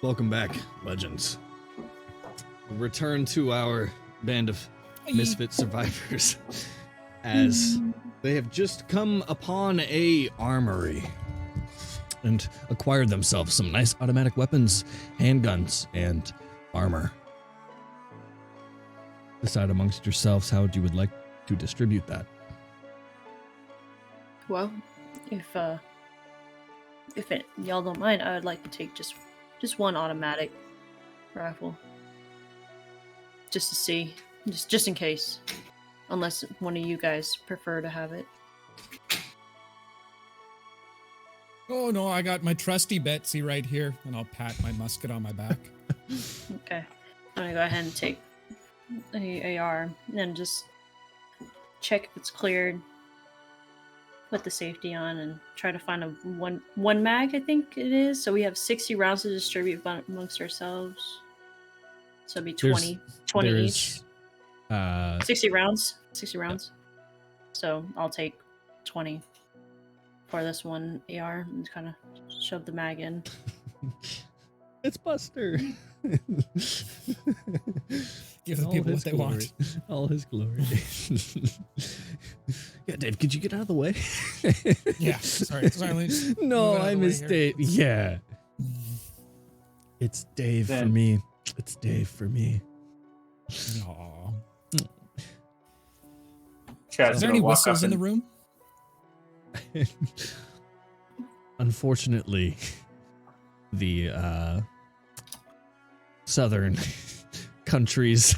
Welcome back, legends. Return to our band of misfit survivors as they have just come upon a armory and acquired themselves some nice automatic weapons, handguns, and armor. Decide amongst yourselves how you would like to distribute that. Well, if y'all don't mind, I would like to take just one automatic rifle, just to see, just in case, unless one of you guys prefer to have it. Oh no, I got my trusty Betsy right here, and I'll pat my musket on my back. Okay, I'm gonna go ahead and take a AR and just check if it's cleared. Put the safety on and try to find a one mag, I think it is. So we have 60 rounds to distribute amongst ourselves. So it'd be 20 each. 60 rounds. 60 rounds. Yeah. So I'll take 20 for this one AR and kind of shove the mag in. It's Buster. Give the people what they want. All his glory. Yeah, Dave, could you get out of the way? Yeah, sorry. No, I missed Dave. Yeah. It's Dave for me. It's Dave for me. Aww. Is there any whistles in the room? Unfortunately, the southern countries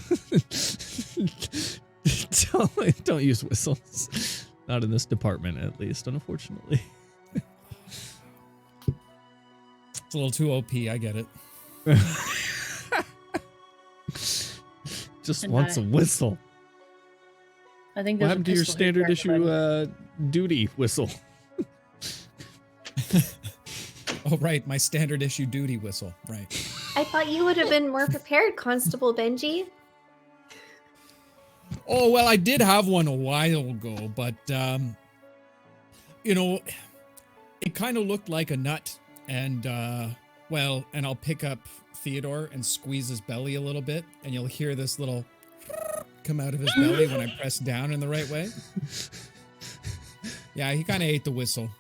don't use whistles. Not in this department, at least, unfortunately. It's a little too OP, I get it. Just wants a whistle. I think what happened to your standard issue duty whistle? Oh, right, my standard issue duty whistle, right. I thought you would have been more prepared, Constable Benji. Oh, well, I did have one a while ago, but, you know, it kind of looked like a nut, and, and I'll pick up Theodore and squeeze his belly a little bit, and you'll hear this little come out of his belly when I press down in the right way. Yeah, he kind of ate the whistle.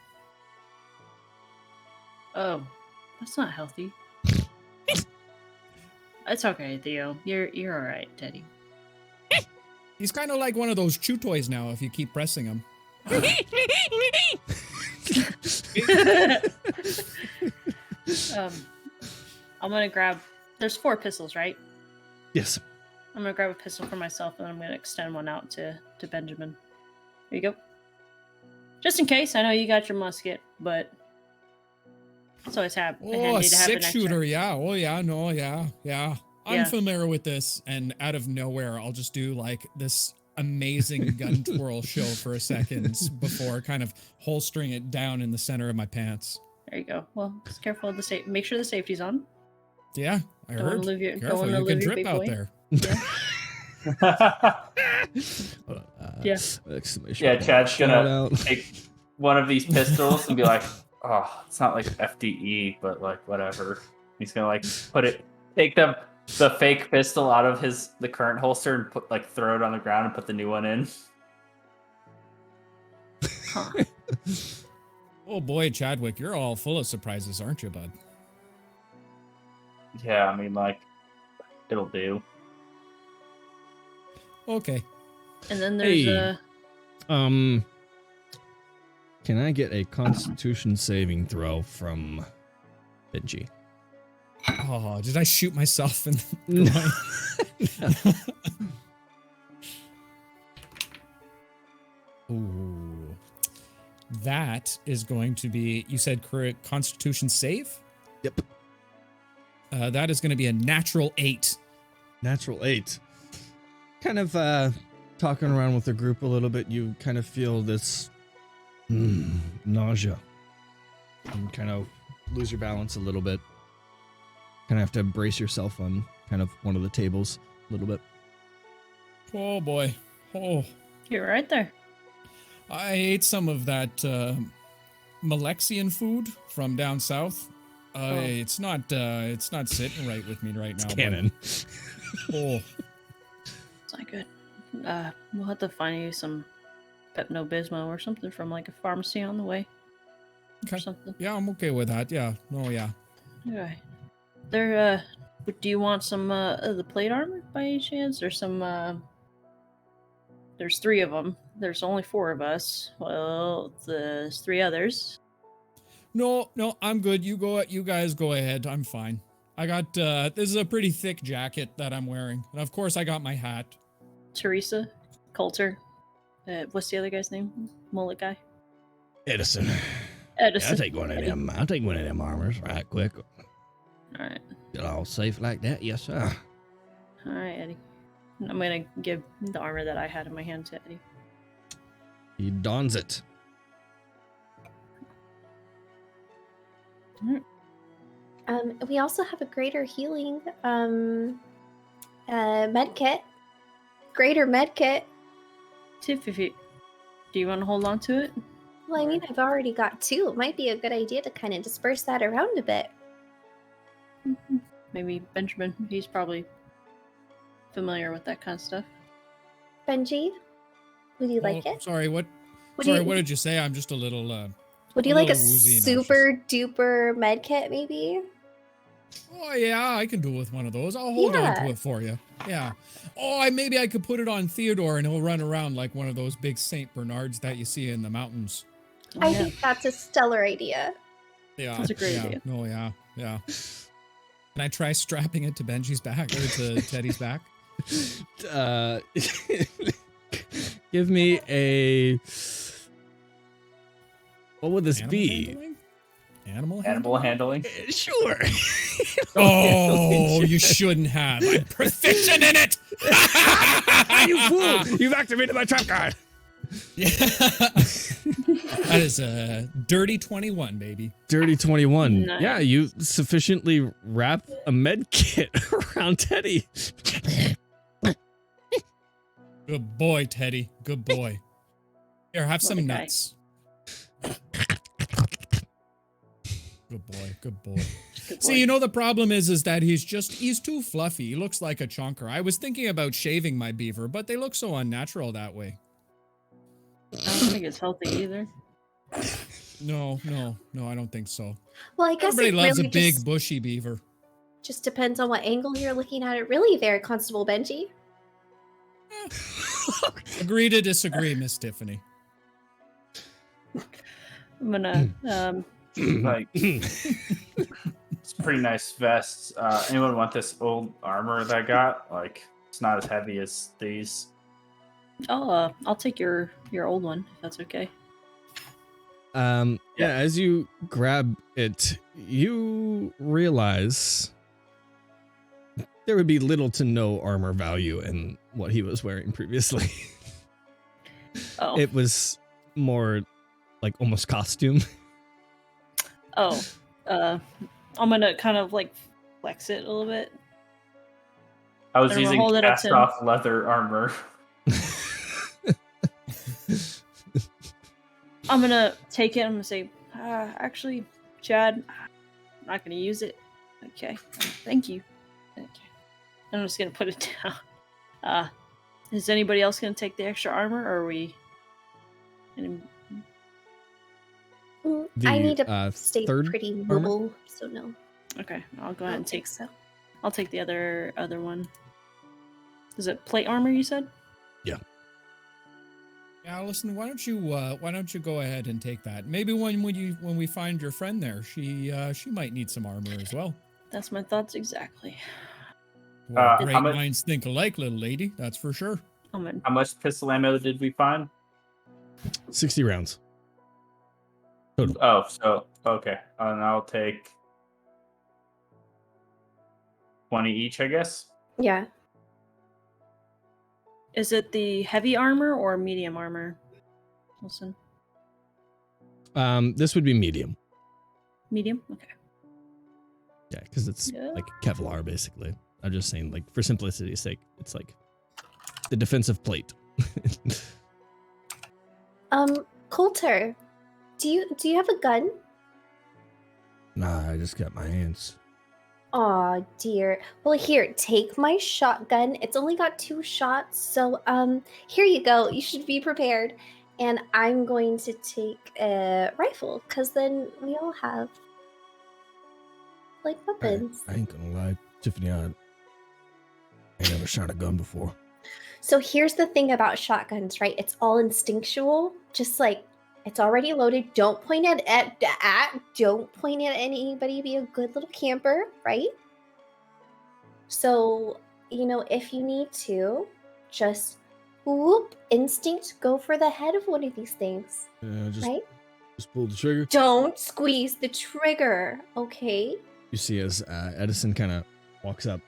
Oh, that's not healthy. It's okay, Theo. You're all right, Teddy. He's kind of like one of those chew toys now if you keep pressing him. I'm gonna grab. There's 4 pistols, right? Yes. I'm gonna grab a pistol for myself, and I'm gonna extend one out to Benjamin. Here you go. Just in case. I know you got your musket, but it's always handy to have an extra. 6-shooter, yeah. Oh, yeah, no, yeah. I'm familiar with this, and out of nowhere, I'll just do, like, this amazing gun twirl show for a second before kind of holstering it down in the center of my pants. There you go. Well, just careful of the make sure the safety's on. Yeah, I heard. Careful, you can drip out there. Yeah. Yeah, Chad's gonna take one of these pistols and be like, oh, it's not like FDE, but like whatever. He's gonna like take the fake pistol out of the current holster and throw it on the ground and put the new one in. Huh. Oh boy, Chadwick, you're all full of surprises, aren't you, bud? Yeah, I mean, like, it'll do. Okay. And then there's can I get a Constitution saving throw from Benji? Oh, did I shoot myself in the Ooh. That is going to be, you said correct Constitution save? Yep. That is going to be a natural 8. Natural 8. Kind of talking around with the group a little bit, you kind of feel this nausea. And kind of lose your balance a little bit. Kind of have to brace yourself on kind of one of the tables a little bit. Oh boy. Oh. You're right there. I ate some of that Malexian food from down south. It's not sitting right with me right now. It's but- canon. Oh, It's not good. We'll have to find you some Pepto Bismol or something from like a pharmacy on the way. Or okay. something. Yeah, I'm okay with that. Yeah. Oh, yeah. Okay. Do you want some of the plate armor by any chance? There's some there's 3 of them. There's only 4 of us. Well, there's 3 others. No, I'm good. You guys go ahead. I'm fine. I got, this is a pretty thick jacket that I'm wearing. And of course I got my hat. Teresa, Coulter. What's the other guy's name? Mullet guy. Edison. Yeah, Edison. I'll take one of them. I'll take one of them armors right quick. All right. Get all safe like that? Yes, sir. All right, Eddie. I'm gonna give the armor that I had in my hand to Eddie. He dons it. We also have a greater healing med kit. Greater med kit. Tiff, do you want to hold on to it? Well, I mean, I've already got 2. It might be a good idea to kind of disperse that around a bit. Maybe Benjamin. He's probably familiar with that kind of stuff. Benji, would you like it? Sorry, what Would sorry, you, what did you say? I'm just a little, would you a like a little woozy and super duper med kit, maybe? oh yeah, I can do with one of those. I'll hold on to Yeah. it for you. Yeah. Oh, maybe I could put it on Theodore and he'll run around like one of those big Saint Bernards that you see in the mountains. Oh, I yeah. think that's a stellar idea. Yeah. That's a great yeah. idea. Oh yeah, yeah. Can I try strapping it to Benji's back or to Teddy's back? Give me a. What would this be? Handling? Animal Animal handling? handling. Sure. Oh, you shouldn't have. I'm proficient in it. You fool! You've activated my trap card. Yeah. That is a dirty 21, baby. Dirty 21. Nice. Yeah, you sufficiently wrap a med kit around Teddy. Good boy, Teddy. Good boy. Here, have some a guy. nuts. Good boy. Good boy. Good See, boy. you know, the problem is that he's too fluffy. He looks like a chonker. I was thinking about shaving my beaver, but they look so unnatural that way. I don't think it's healthy either. No, I don't think so. Well, I guess Everybody it loves really a big, bushy beaver. just depends on what angle you're looking at it. Really, there, Constable Benji. Agree to disagree, Miss Tiffany. I'm gonna Like, it's pretty nice vests. Anyone want this old armor that I got? Like, it's not as heavy as these. I'll take your old one if that's okay. Yeah, as you grab it, you realize there would be little to no armor value in what he was wearing previously. Oh. It was more like almost costume. I'm gonna kind of like flex it a little bit. I was Then we'll using hold it up to him. cast-off leather armor. I'm gonna take it. I'm gonna say, actually, Chad, I'm not gonna use it. Okay, thank you. Okay, I'm just gonna put it down. Is anybody else gonna take the extra armor, or are we? I need to The stay third pretty armor? mobile, so no. Okay, I'll go I ahead don't and take. think so. I'll take the other one. Is it plate armor? You said. Yeah, listen. Why don't you go ahead and take that? Maybe when we find your friend there, she might need some armor as well. That's my thoughts exactly. Well, how great much- minds think alike, little lady. That's for sure. I'm gonna. How much pistol ammo did we find? 60 rounds. Oh, so okay, and I'll take 20 each, I guess. Yeah. Is it the heavy armor or medium armor? Listen, This would be medium. medium. Okay. Yeah, because it's Yeah. like Kevlar, basically. I'm just saying, like, for simplicity's sake, it's like the defensive plate. Coulter, do you have a gun? Nah, I just got my hands. Aw, dear. Well, here, take my shotgun. It's only got 2 shots, so here you go. You should be prepared. And I'm going to take a rifle, because then we all have, like, weapons. I ain't gonna lie, Tiffany, I ain't never shot a gun before. So here's the thing about shotguns, right? It's all instinctual. Just like, it's already loaded. Don't point it don't point it at anybody. Be a good little camper, right? So, if you need to, just whoop, instinct, go for the head of one of these things, right? Just pull the trigger. Don't squeeze the trigger, okay? You see as Edison kind of walks up.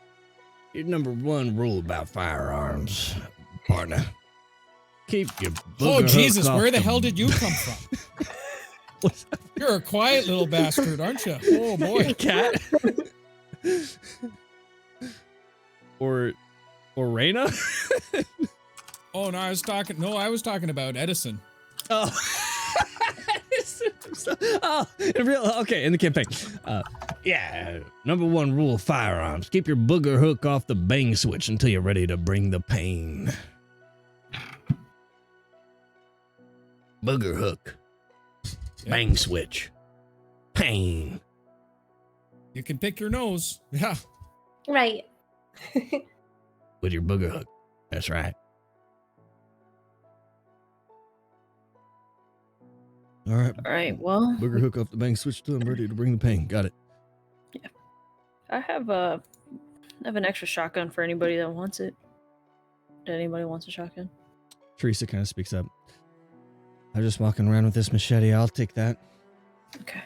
Your number 1 rule about firearms, partner. Keep your Oh, booger Jesus, hook where off the hell did you come from? What's that? You're a quiet little bastard, aren't you? Oh, boy. Cat? or Raina? Oh, no, I was talking about Edison. Oh. Okay, in the campaign. Yeah, number 1 rule of firearms. Keep your booger hook off the bang switch until you're ready to bring the pain. Booger hook. Yeah. Bang switch. Pain. You can pick your nose. Yeah. Right. With your booger hook. That's right. All right. All right. Well, Booger hook off the bang switch till I'm ready to bring the pain. Got it. I have an extra shotgun for anybody that wants it. Did anybody wants a shotgun? Teresa kind of speaks up. I'm just walking around with this machete. I'll take that. Okay.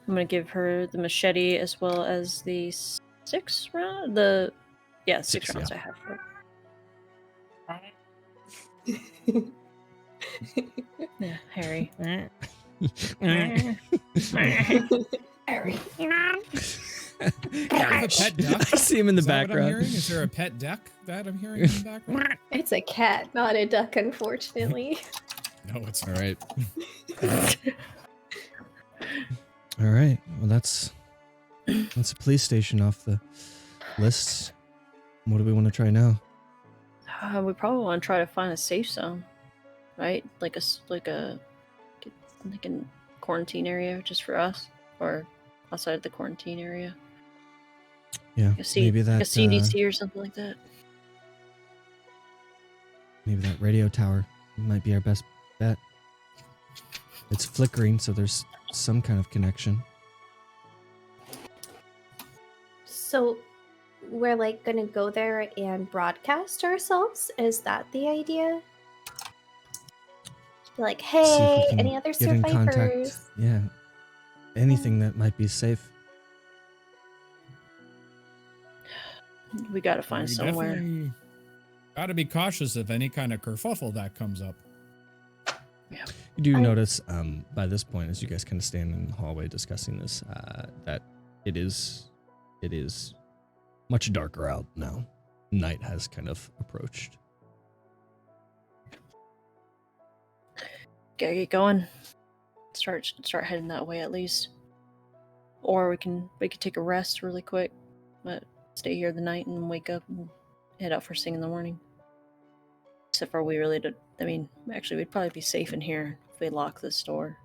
I'm gonna give her the machete as well as the 6 round. Six 6, rounds yeah. I have for it. Yeah, Harry. Harry. Harry. A pet duck? I see him in the Is that what I'm background. hearing? Is there a pet duck that I'm hearing in the background? It's a cat, not a duck, unfortunately. No, it's All not. right. All right. Well, that's a police station off the lists. What do we want to try now? We probably want to try to find a safe zone, right? Like a quarantine area just for us, or outside the quarantine area. Yeah, maybe that like a CDC or something like that. maybe that radio tower might be our best bet. It's flickering, so there's some kind of connection. So we're like gonna go there and broadcast ourselves? Is that the idea? Be like, See if we hey, can any other get in contact. survivors? Yeah, anything that might be safe. We gotta find You somewhere. definitely gotta be cautious of any kind of kerfuffle that comes up. You do notice by this point, as you guys kind of stand in the hallway discussing this, that it is much darker out now. Night has kind of approached. Gotta get going. Start heading that way at least. Or we could take a rest really quick, but stay here the night and wake up and head out first thing in the morning. Except for we really did. I mean, actually, we'd probably be safe in here if we lock this door.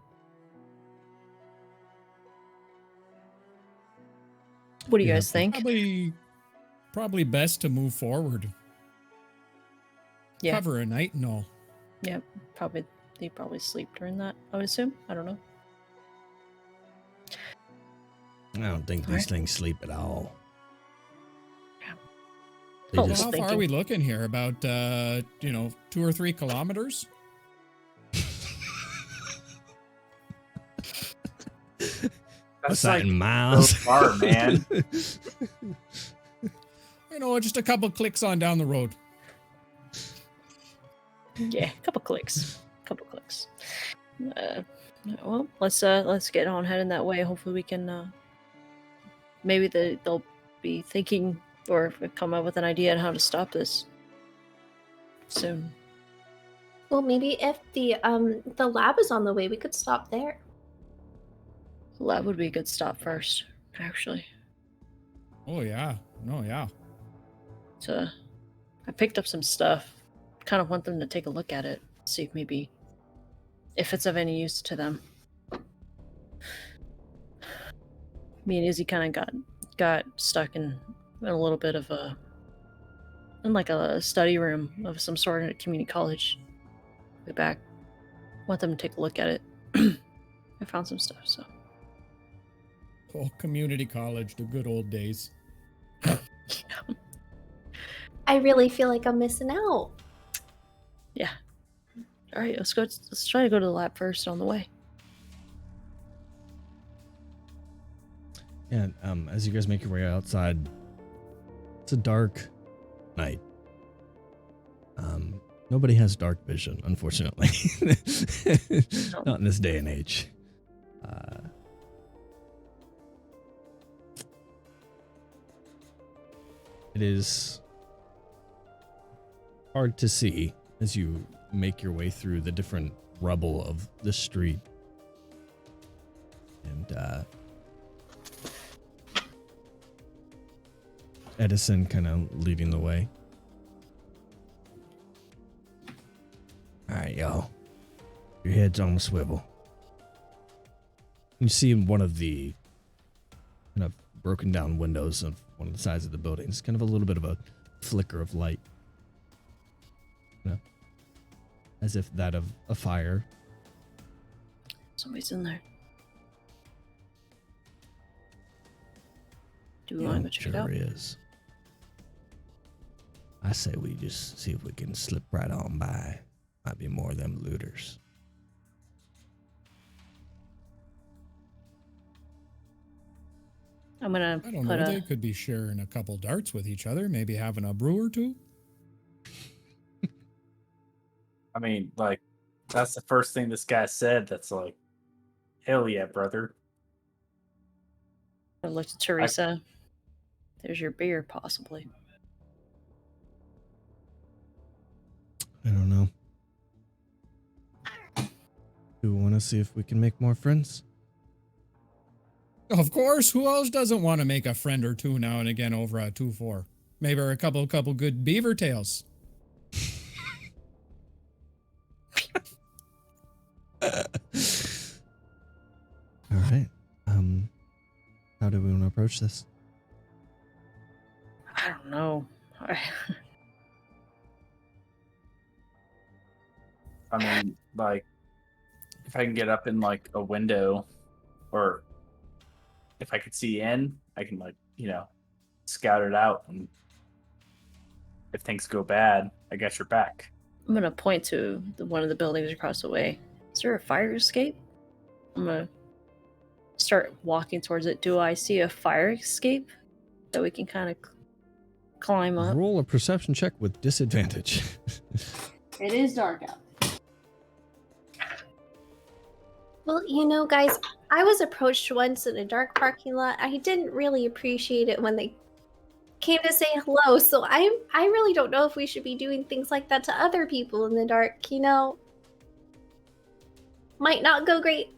What do you Yeah, guys think? Probably best to move forward. Yeah. Cover a night and all. Yep. Probably they probably sleep during that, I would assume. I don't know. I don't think these things sleep at all. Yeah. They Oh, just How far are we looking here? About 2 or 3 kilometers? What's That's that like in miles? so far, man. Just a couple clicks on down the road. Yeah, a couple clicks. Well, let's get on heading that way. Hopefully we can maybe they'll be thinking or come up with an idea on how to stop this soon. Well, maybe if the lab is on the way, we could stop there. Lab would be a good stop first, actually. Oh yeah. No, yeah. So I picked up some stuff. Kind of want them to take a look at it, see if maybe if it's of any use to them. Me and Izzy kind of got stuck in a little bit of a study room of some sort at community college. Way back, want them to take a look at it. I found some stuff, so. Oh, community college, the good old days. I really feel like I'm missing out. Yeah. All right, let's go. Let's try to go to the lab first on the way. And as you guys make your way outside, it's a dark night. Nobody has dark vision, unfortunately. Not in this day and age. It is hard to see as you make your way through the different rubble of the street. And Edison kind of leading the way. All right, y'all. Your head's on the swivel. You see one of the kind of broken down windows of one of the sides of the building. It's kind of a little bit of a flicker of light. You know, as if that of a fire. Somebody's in there. Do we want to go check it out? Sure is. I say we just see if we can slip right on by. Might be more of them looters. I'm gonna I don't put know. a. They could be sharing a couple darts with each other, maybe having a brew or two. I mean, like, that's the first thing this guy said. That's like, hell yeah, brother. I looked at Teresa. There's your beer, possibly. I don't know. Do we want to see if we can make more friends? Of course, who else doesn't want to make a friend or two now and again over at 2-4? Maybe a couple good beaver tails. All right. How do we want to approach this? I don't know. I mean, like, if I can get up in like a window, or if I could see in, I can, like, you know, scout it out, and if things go bad, I got your back. I'm gonna point to one of the buildings across the way. Is there a fire escape? I'm gonna start walking towards it. Do I see a fire escape that we can kind of climb up? Roll a perception check with disadvantage. It is dark out. Well, you know, guys, I was approached once in a dark parking lot. I didn't really appreciate it when they came to say hello, so I really don't know if we should be doing things like that to other people in the dark, you know? Might not go great.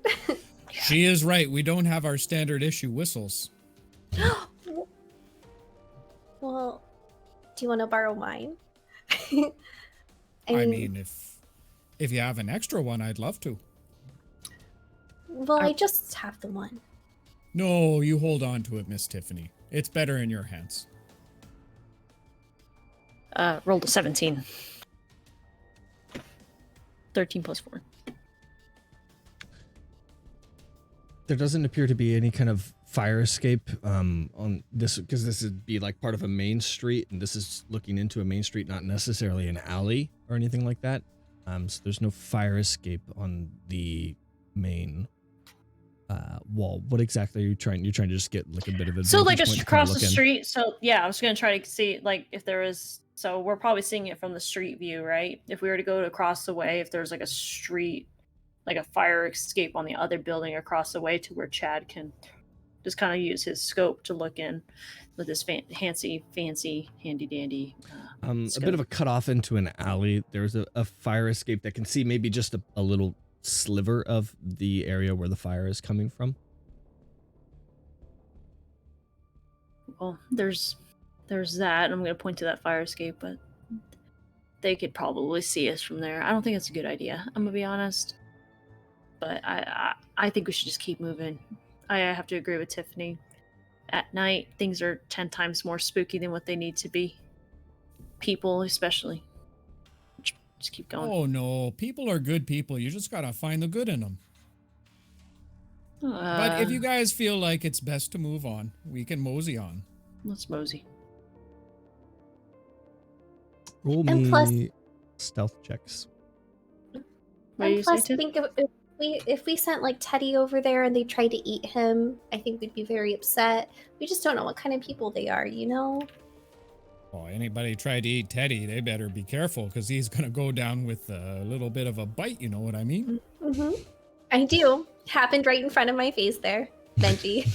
She is right. We don't have our standard issue whistles. Well, do you want to borrow mine? I mean, if you have an extra one, I'd love to. Well, I just have the one. No, you hold on to it, Miss Tiffany. It's better in your hands. Rolled a 17. 13 plus 4. There doesn't appear to be any kind of fire escape on this, because this would be like part of a main street, and this is looking into a main street, not necessarily an alley or anything like that. So there's no fire escape on the main wall. What exactly are you trying? You're trying to just get like a bit of a So like vantage point to across kinda the look in? street. So yeah, I was gonna try to see like if there is. So we're probably seeing it from the street view, right? If we were to go across the way, if there's like a street, like a fire escape on the other building across the way to where Chad can just kind of use his scope to look in with his fancy, handy dandy. A bit of a cutoff into an alley. There's a fire escape that can see maybe just a little sliver of the area where the fire is coming from. well, there's that, and I'm gonna point to that fire escape, but they could probably see us from there. I don't think it's a good idea. I'm gonna be honest, but I think we should just keep moving. I have to agree with Tiffany. At night, things are 10 times more spooky than what they need to be. People, especially. Just keep going. Oh no, people are good people. You just gotta find the good in them. But if you guys feel like it's best to move on, we can mosey on. Let's mosey. Roll And me plus- stealth checks. What do you And say, plus, Tiff? think if we sent like Teddy over there and they tried to eat him, I think we'd be very upset. We just don't know what kind of people they are, you know? Oh, anybody tried to eat Teddy, they better be careful because he's gonna go down with a little bit of a bite. You know what I mean? Mm-hmm. I do. Happened right in front of my face there, Benji.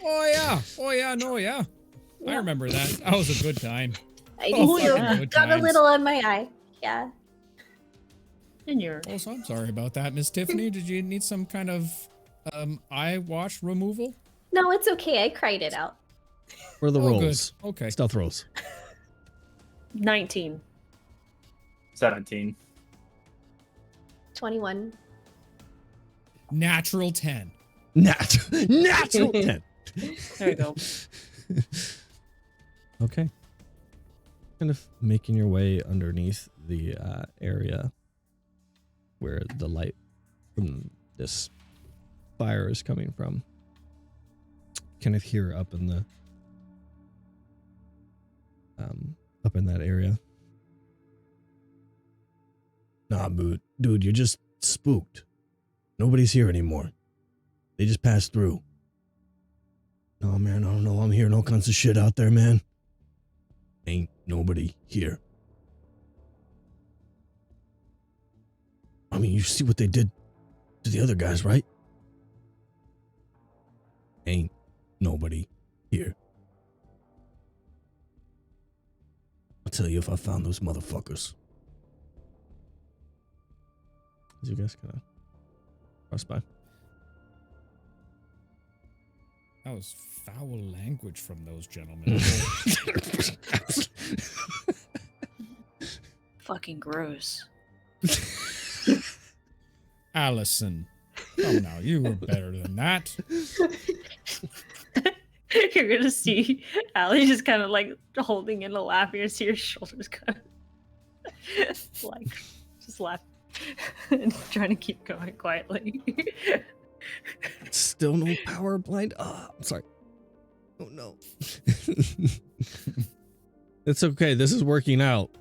Oh yeah, no, yeah. I Yeah. remember that. That was a good time. I do Oh, too. fucking good Got a times. little on my eye. Yeah. And you're Oh, so I'm sorry about that, Miss Tiffany. Did you need some kind of eye wash removal? No, it's okay. I cried it out. What are the Oh, good. rolls? Okay. Stealth rolls. 19. 17. 21. Natural 10. Natural 10. There you go. Okay. Kind of making your way underneath the area where the light from this fire is coming from. Kind of here up in the up in that area. Nah, dude, you're just spooked. Nobody's here anymore. They just passed through. No, man, I don't know. I'm hearing all kinds of shit out there, man. Ain't nobody here. I mean, you see what they did to the other guys, right? Ain't nobody here. I'll tell you if I found those motherfuckers. As you guys kind of cross by. That was foul language from those gentlemen. Fucking gross. Allison. Come now, you were better than that. You're gonna see Allie just kind of like holding in a laugh. You're gonna see her shoulders kind of like just laugh and trying to keep going quietly. Still no power blind? Oh, I'm sorry. Oh no. It's okay. This is working out.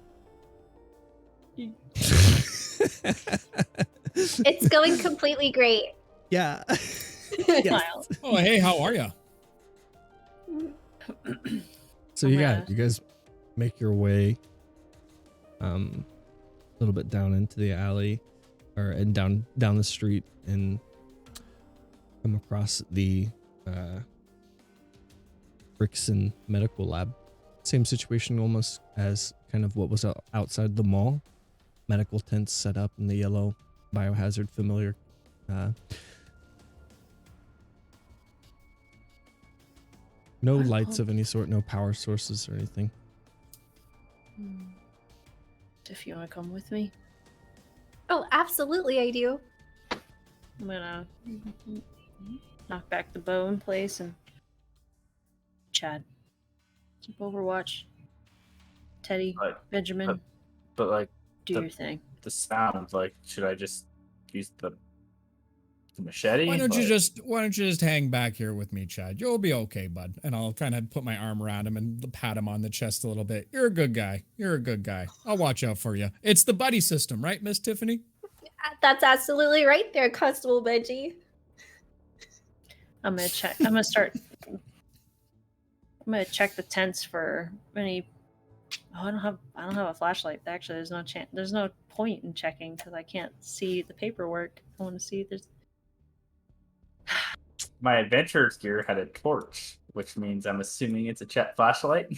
It's going completely great. Yeah. Smile. Oh, hey, how are you? So Oh you my got gosh. you guys make your way a little bit down into the alley and down the street and come across the Brixton Medical Lab. Same situation almost as kind of what was outside the mall. Medical tents set up in the yellow biohazard familiar no lights of any sort, no power sources or anything. If you want to come with me, Oh, absolutely, I do. I'm gonna knock back the bow in place and Chad, keep overwatch. Teddy, But, Benjamin, but like do the- your thing. the sound, like, should I just use the machete? Why don't you Like, just hang back here with me, Chad? You'll be okay, bud. And I'll kind of put my arm around him and pat him on the chest a little bit. You're a good guy. You're a good guy. I'll watch out for you. It's the buddy system, right, Miss Tiffany? That's absolutely right there, Constable Benji. I'm gonna check. I'm gonna start. I'm gonna check the tents for any. Oh, I don't have a flashlight. Actually, there's no chance. There's no point in checking because I can't see the paperwork. I want to see if there's. my adventurer's gear had a torch, which means I'm assuming it's a Chet flashlight.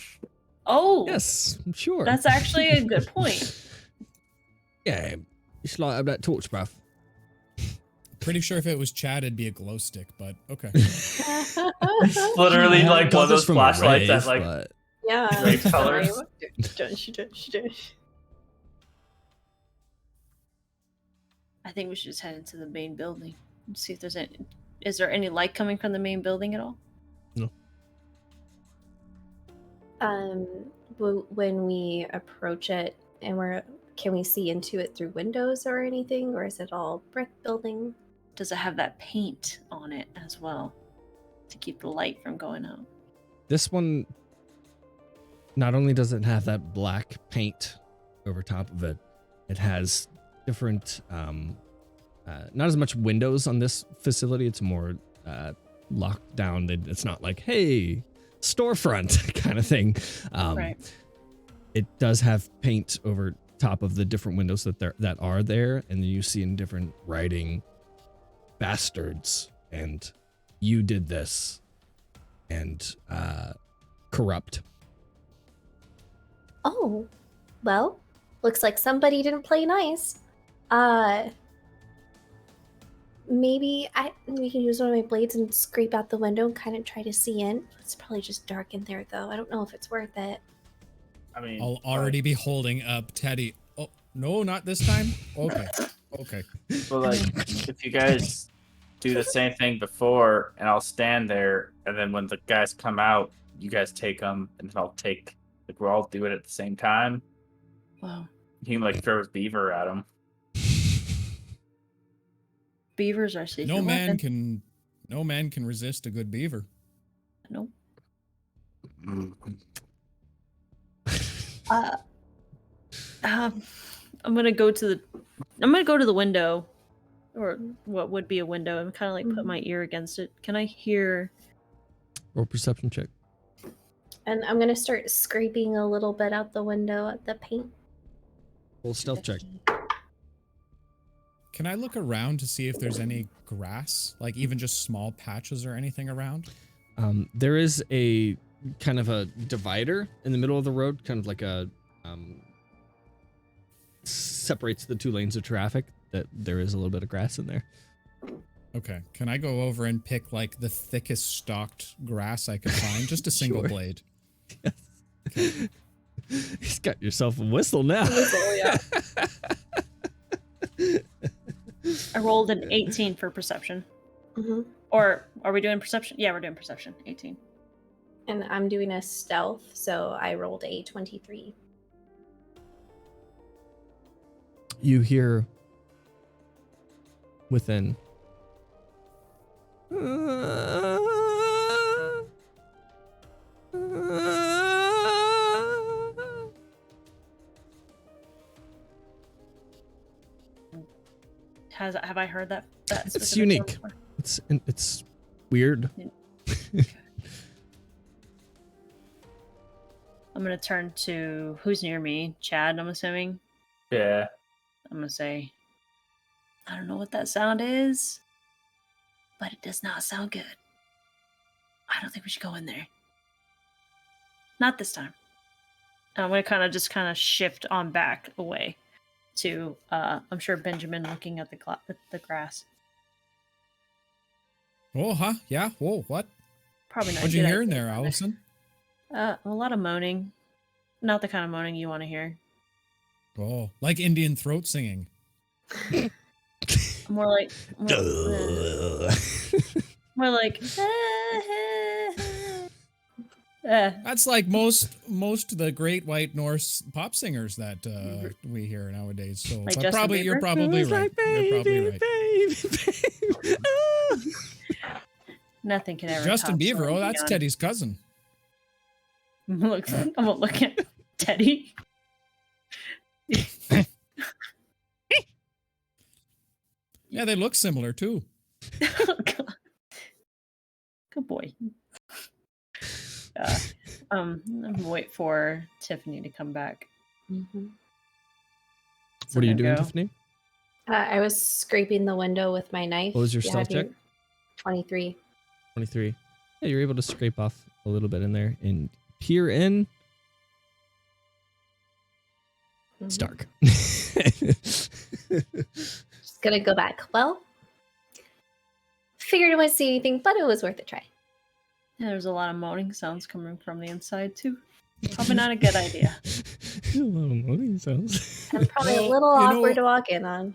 Oh, Yes, I'm sure. that's actually a good point. Yeah, you should light up that torch, bruv. Pretty sure if it was Chad, it'd be a glow stick, but okay. Literally I like got one of this those from a flashlights rave, that like but Yeah. Race colors. I think we should just head into the main building and see if there's any. Is there any light coming from the main building at all? When we approach it, and can we see into it through windows or anything, or is it all brick building? Does it have that paint on it as well to keep the light from going out? this one, not only does it have that black paint over top of it, it has different, not as much windows on this facility. It's more locked down. It's not like, hey, storefront kind of thing. Right. It does have paint over top of the different windows that are there, and then you see in different writing, bastards, and you did this, and corrupt. Oh, well, looks like somebody didn't play nice. Maybe we can use one of my blades and scrape out the window and kind of try to see in. It's probably just dark in there, though. I don't know if it's worth it. I mean, I'll already be holding up Teddy. Oh, no, not this time? Okay. Okay. Well, like, if you guys do the same thing before, and I'll stand there, and then when the guys come out, you guys take them, and then I'll take. Like, we'll all do it at the same time. Wow. He like throws beaver at him. Beavers are secret No man weapon. can resist a good beaver. Nope. I'm gonna go to the window, or what would be a window, and kind of like put my ear against it. Can I hear? Or perception check. And I'm gonna start scraping a little bit out the window at the paint. Full stealth check. Can I look around to see if there's any grass, like even just small patches or anything around? There is a kind of a divider in the middle of the road, kind of like a separates the two lanes of traffic. That there is a little bit of grass in there. Okay. Can I go over and pick like the thickest stalked grass I can find? Just a single Sure. blade. Yes. He's got yourself a whistle now. I rolled an 18 for perception. Mm-hmm. Or are we doing perception? Yeah, we're doing perception. 18. And I'm doing a stealth, so I rolled a 23. You hear within. Have I heard that? It's specific unique. one It's weird. before? I'm gonna turn to who's near me. Chad, I'm assuming. Yeah. I'm gonna say, I don't know what that sound is, but it does not sound good. I don't think we should go in there. Not this time. And I'm gonna kind of shift on back away to I'm sure Benjamin looking at the grass. Oh, huh? Yeah. Whoa, what? Probably not. What'd you good hear in idea there, either. Allison? A lot of moaning. Not the kind of moaning you want to hear. Oh, like Indian throat singing. More like That's like most of the great white Norse pop singers that we hear nowadays. So, Like but Justin probably you're Bieber? probably right. You're probably right. Baby. nothing can ever. Justin top Bieber. Celine Oh, that's Dion. Teddy's cousin. I'm gonna look at Teddy. Yeah, they look similar too. Oh, God. Good boy. I'm gonna wait for Tiffany to come back. Mm-hmm. So What are you I'm gonna doing, go. Tiffany? I was scraping the window with my knife. What was your Yeah, stealth check? 23. 23. Yeah, you're able to scrape off a little bit in there and peer in. It's Mhm. dark. Just gonna go back. Well, Figured I wouldn't see anything, but it was worth a try. Yeah, there's a lot of moaning sounds coming from the inside too. Probably not a good idea. A lot of moaning sounds. I'm probably a Well, little you know- awkward to walk in on.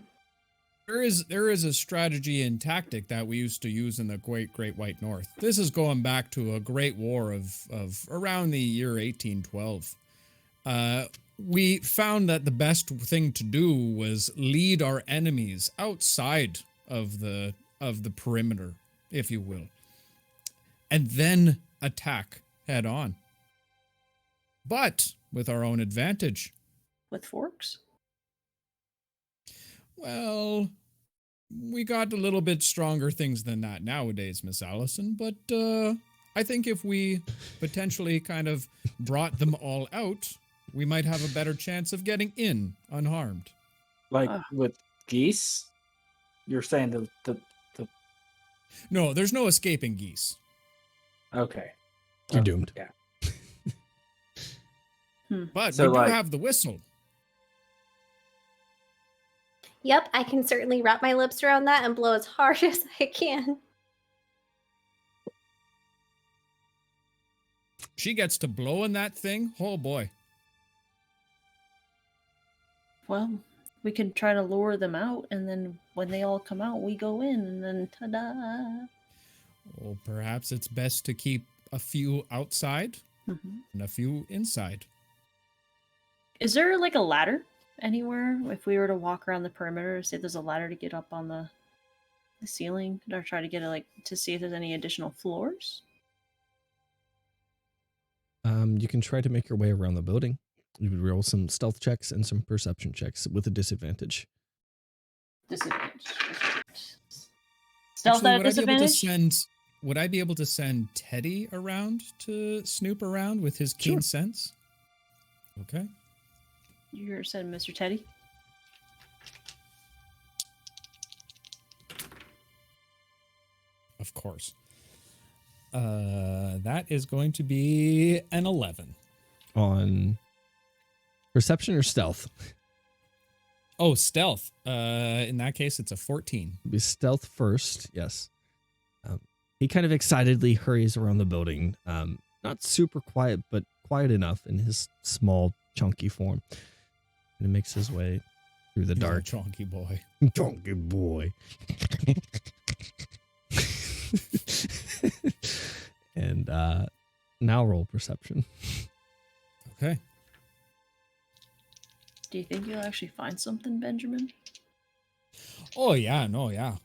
There is a strategy and tactic that we used to use in the Great White North. This is going back to a great war of around the year 1812. We found that the best thing to do was lead our enemies outside of the perimeter, if you will, and then attack head on. But with our own advantage. With forks? Well, we got a little bit stronger things than that nowadays, Miss Allison, but I think if we potentially kind of brought them all out, we might have a better chance of getting in unharmed. Like with geese? You're saying the No, there's no escaping geese. okay. You're doomed. Yeah. But So, we do like- have the whistle. Yep, I can certainly wrap my lips around that and blow as hard as I can. She gets to blow in that thing. Oh boy. Well, we can try to lure them out, and then when they all come out, we go in, and then ta-da! Well, perhaps it's best to keep a few outside Mhm. and a few inside. Is there like a ladder anywhere? If we were to walk around the perimeter, say there's a ladder to get up on the ceiling, or try to get it to see if there's any additional floors. You can try to make your way around the building. You would roll some stealth checks and some perception checks with a disadvantage. Disadvantage. Stealth Actually, at a disadvantage. Would I be able to send Teddy around to snoop around with his keen Sure. sense? Okay. You said Mr. Teddy. Of course. That is going to be an 11. On perception or stealth? Oh, stealth. In that case, it's a 14. Be stealth first, yes. He kind of excitedly hurries around the building. Not super quiet, but quiet enough in his small, chunky form. And he makes his way through the He's a dark. chunky boy. Chunky boy. And now roll perception. Okay. Do you think you'll actually find something, Benjamin? Oh, yeah. No, yeah.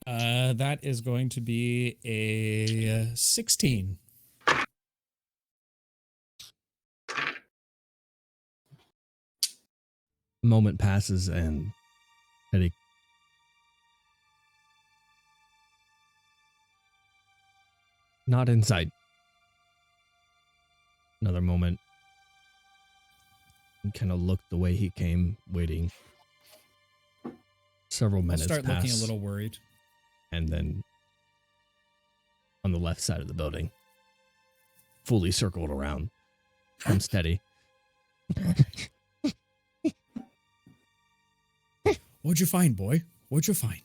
That is going to be a 16. A moment passes and Eddie. Not inside. Another moment. He kind of looked the way he came, waiting. Several I'll minutes start pass, looking a little worried. and then on the left side of the building, fully circled around, comes Teddy. What'd you find, boy? What'd you find?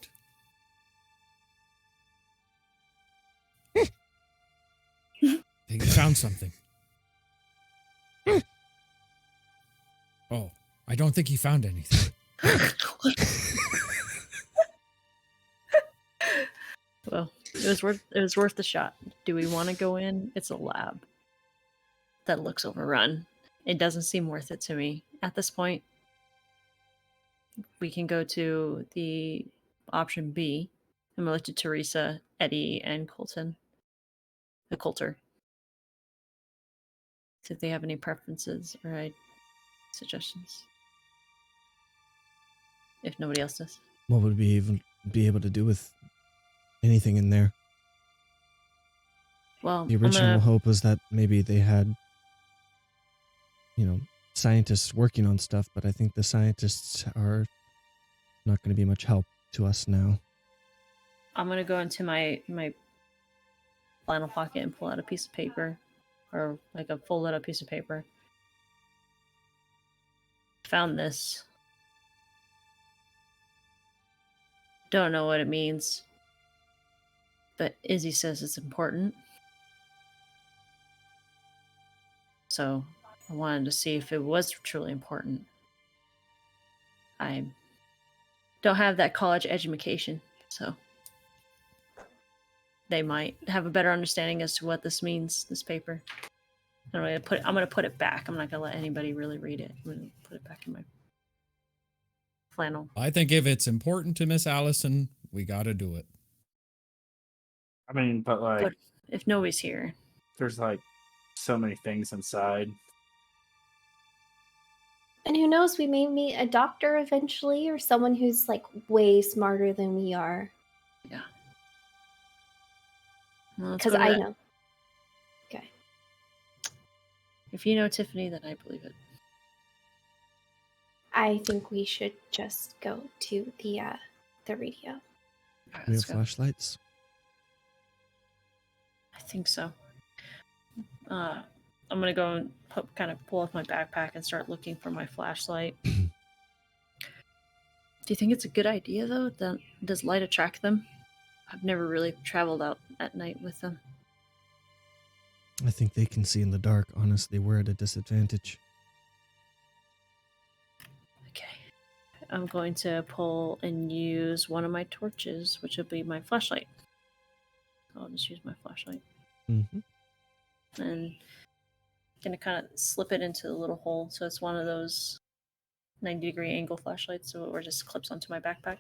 Think you found something. Oh, I don't think he found anything. Well, it was worth the shot. Do we want to go in? It's a lab that looks overrun. It doesn't seem worth it to me at this point. We can go to the option B. I'm gonna look to Teresa, Eddie, and Colton. The Coulter. See if they have any preferences or suggestions. If nobody else does. What would we even be able to do with anything in there? Well, The I'm original gonna- hope was that maybe they had, scientists working on stuff, but I think the scientists are not going to be much help to us now. I'm gonna go into my flannel pocket and pull out a piece of paper, or like a folded up piece of paper. Found this. Don't know what it means. But Izzy says it's important. So I wanted to see if it was truly important. I don't have that college education, so they might have a better understanding as to what this means, this paper. I'm gonna put it back. I'm not gonna let anybody really read it. I'm gonna put it back in my flannel. I think if it's important to Miss Allison, we gotta do it. I mean, but like, But if nobody's here, there's like so many things inside. And who knows, we may meet a doctor eventually or someone who's like way smarter than we are. yeah. Well, that's Because what I I'm- know. Okay. If you know Tiffany, then I believe it. I think we should just go to the radio. All right, We have let's go. flashlights. I think so. I'm gonna go and kind of pull off my backpack and start looking for my flashlight. Do you think it's a good idea though? Does light attract them? I've never really traveled out at night with them. I think they can see in the dark. Honestly, we're at a disadvantage. Okay. I'm going to pull and use one of my torches, which will be my flashlight. I'll just use my flashlight. Mm-hmm. And gonna kind of slip it into the little hole. So it's one of those 90-degree angle flashlights, so it just clips onto my backpack.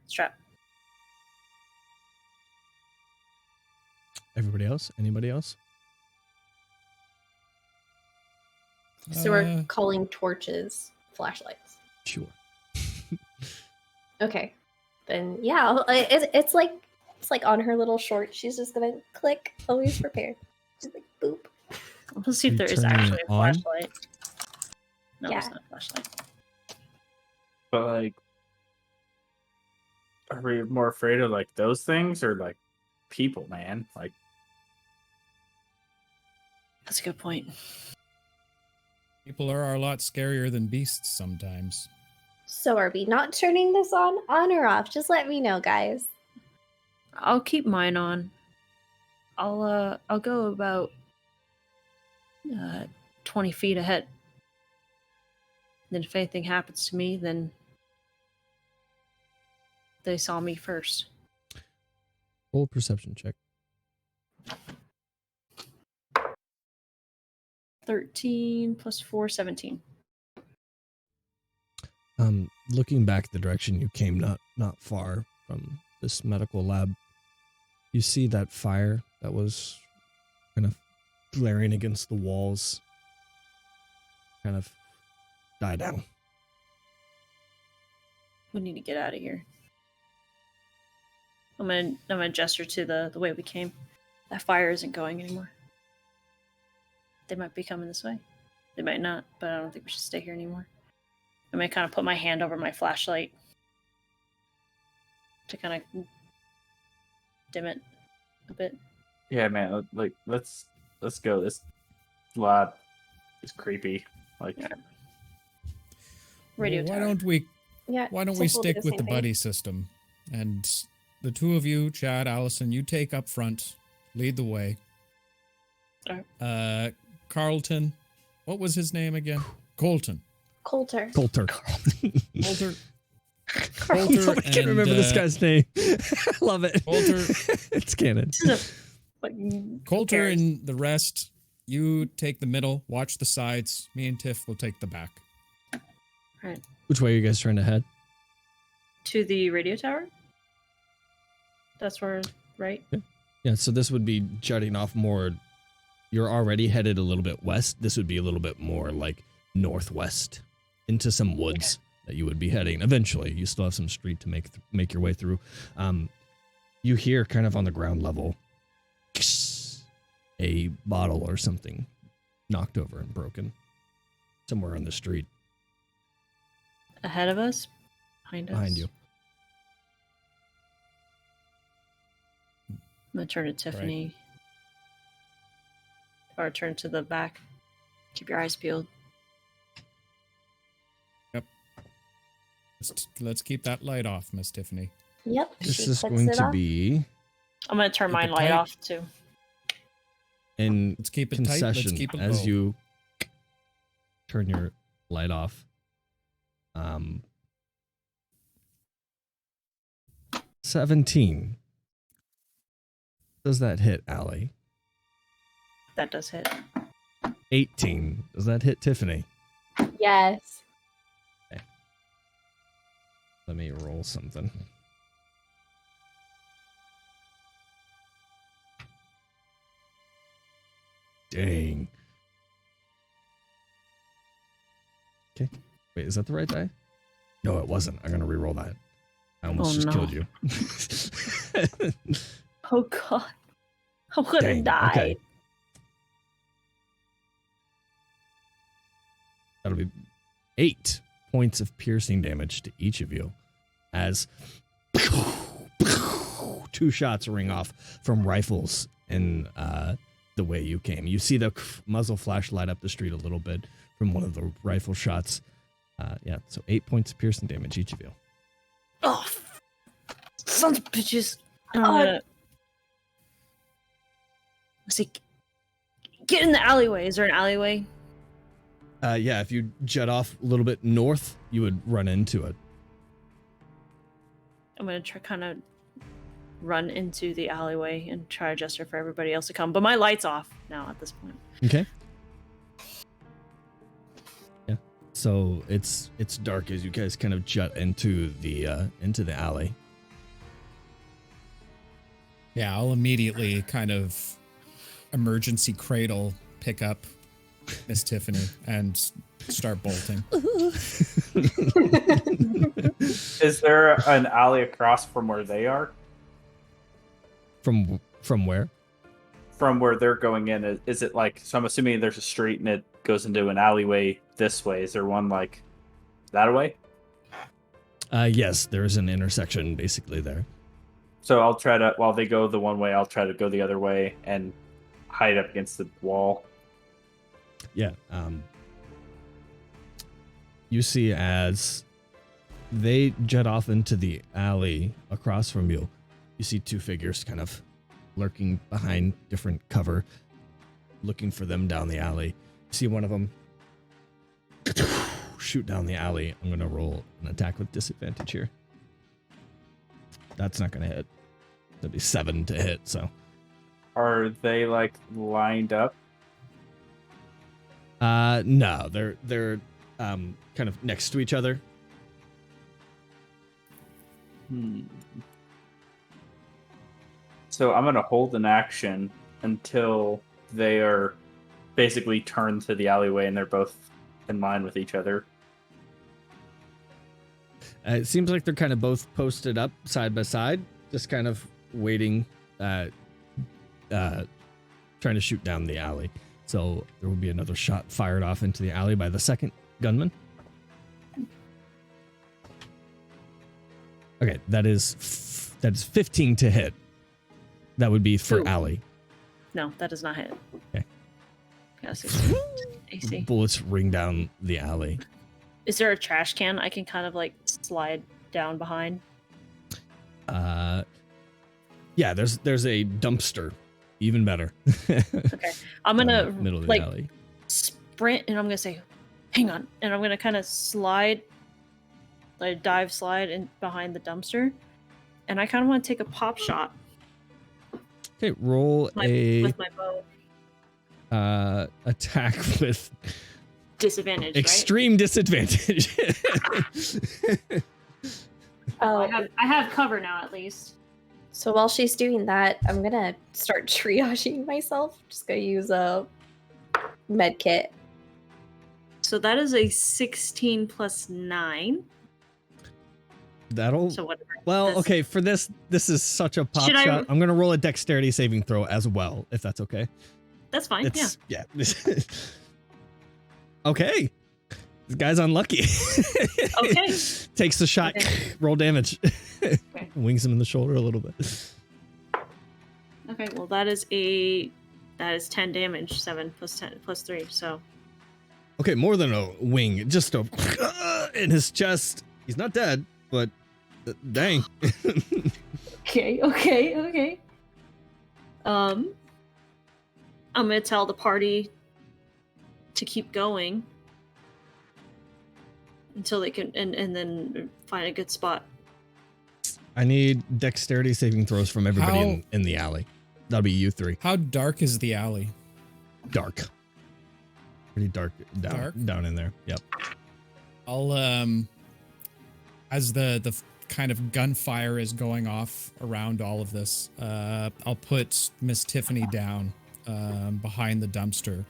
Strap. Everybody else? Anybody else? So we're calling torches flashlights. Sure. Okay. Then yeah, it's like on her little short. She's just gonna click. Always prepared. Just like boop. Let's see if You there is turning actually it a on? flashlight. No, Yeah. it's not a flashlight. But like, are we more afraid of like those things or like people, man? Like, That's a good point. People are a lot scarier than beasts sometimes. So are we not turning this on or off? Just let me know, guys. I'll keep mine on. I'll go about 20 feet ahead. Then if anything happens to me, then they saw me first. Roll perception check. 13 plus 4, 17. Looking back the direction you came, not far from this medical lab, you see that fire that was kind of glaring against the walls kind of die down. We need to get out of here. I'm gonna gesture to the way we came. That fire isn't going anymore. They might be coming this way. They might not, but I don't think we should stay here anymore. I'm gonna kind of put my hand over my flashlight to kind of dim it a bit. yeah, man. Like, let's go. This lab is creepy. Like, Yeah. Radio Well, tower. Yeah. Why don't so we we'll do stick with same the thing. buddy system? And the two of you, Chad, Allison, you take up front, lead the way. Alright. Carlton, what was his name again? Colton. Coulter. Coulter. Coulter. Nobody can remember this guy's name. I love it. Coulter. It's canon. This is a fucking- Coulter who cares? and the rest, you take the middle, watch the sides. Me and Tiff will take the back. Right. Which way are you guys trying to head? To the radio tower? That's where, right? Yeah, so this would be jutting off more. You're already headed a little bit west. This would be a little bit more like northwest into some woods that you would be heading eventually. You still have some street to make your way through. You hear kind of on the ground level a bottle or something knocked over and broken somewhere on the street Ahead of us? Behind us? behind you. I'm gonna turn to Tiffany. Or turn to the back. Keep your eyes peeled. Let's keep that light off, Miss Tiffany. Yep. This she is clicks going it to off. be I'm gonna turn Keep my it light tight. off too. in Let's keep it tight. concession Let's keep it as low. you turn your light off. 17. Does that hit, Allie? That does hit. 18. Does that hit, Tiffany? Yes. Let me roll something. Dang. Okay. Wait, is that the right die? No, it wasn't. I'm gonna re-roll that. I almost Oh, just no. killed you. Oh god. I'm gonna Dang, die. okay. That'll be 8 points of piercing damage to each of you as 2 shots ring off from rifles in the way you came. You see the muzzle flash light up the street a little bit from one of the rifle shots. Yeah, so 8 points of piercing damage each of you. Oh, sons of bitches. Oh. Let's see. Get in the alleyway. Is there an alleyway? Yeah, if you jet off a little bit north, you would run into it. I'm gonna try kind of run into the alleyway and try to gesture for everybody else to come. But my light's off now at this point. Okay. Yeah. So it's dark as you guys kind of jut into the alley. Yeah, I'll immediately kind of emergency cradle pick up Miss Tiffany and start bolting. Is there an alley across from where they are? From where? From where they're going in, is it like? So I'm assuming there's a street and it goes into an alleyway this way. Is there one like that way? Yes, there's an intersection basically there. So I'll try to, while they go the one way, I'll try to go the other way and hide up against the wall. Yeah. You see as they jet off into the alley across from you, you see 2 figures kind of lurking behind different cover, looking for them down the alley. You see one of them shoot down the alley. I'm going to roll an attack with disadvantage here. That's not going to hit. That'd be 7 to hit, so. Are they like lined up? No, they're kind of next to each other. So I'm gonna hold an action until they are basically turned to the alleyway and they're both in line with each other. It seems like they're kind of both posted up side by side, just kind of waiting, trying to shoot down the alley. So there will be another shot fired off into the alley by the second gunman. Okay, that is 15 to hit. That would be for Ooh. alley. No, that does not hit. Okay. Yeah, 16 AC. Bullets ring down the alley. Is there a trash can I can kind of like slide down behind? Yeah, there's a dumpster. Even better. Okay. I'm gonna middle of the like alley. sprint and I'm gonna say, hang on, and I'm gonna kind of slide, like dive slide in behind the dumpster, and I kind of want to take a pop shot Okay, roll with my bow. Attack with Disadvantage, extreme disadvantage. Oh, I have cover now at least. so while she's doing that, I'm gonna start triaging myself. Just gonna use a med kit. So that is a 16 plus 9. That'll. So whatever. Well, This- okay. For this is such a pop Should I- shot. I'm gonna roll a dexterity saving throw as well, if that's okay. That's fine. Yeah. Okay. This guy's unlucky. Okay. Takes the shot. Okay. Roll damage. Okay. Wings him in the shoulder a little bit. Okay. Well, that is 10 damage. 7 plus 10 plus 3. So Okay, more than a wing, just a in his chest. He's not dead, but Dang. Okay. I'm gonna tell the party to keep going until they can, and then find a good spot. I need dexterity saving throws from everybody How- in the alley. That'll be you three. How dark is the alley? Dark. Pretty dark down in there. Yep. I'll as the kind of gunfire is going off around all of this, I'll put Miss Tiffany down behind the dumpster.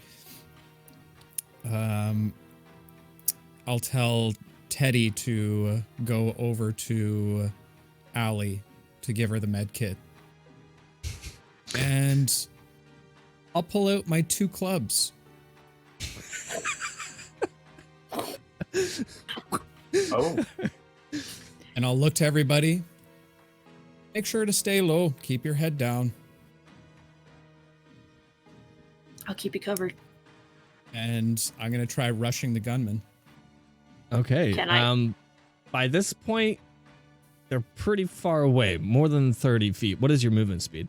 I'll tell Teddy to go over to Allie to give her the med kit. And I'll pull out my 2 clubs. Oh, And I'll look to everybody. Make sure to stay low. Keep your head down. I'll keep you covered. And I'm going to try rushing the gunman. Okay. Can I- By this point, they're pretty far away, more than 30 feet. What is your movement speed?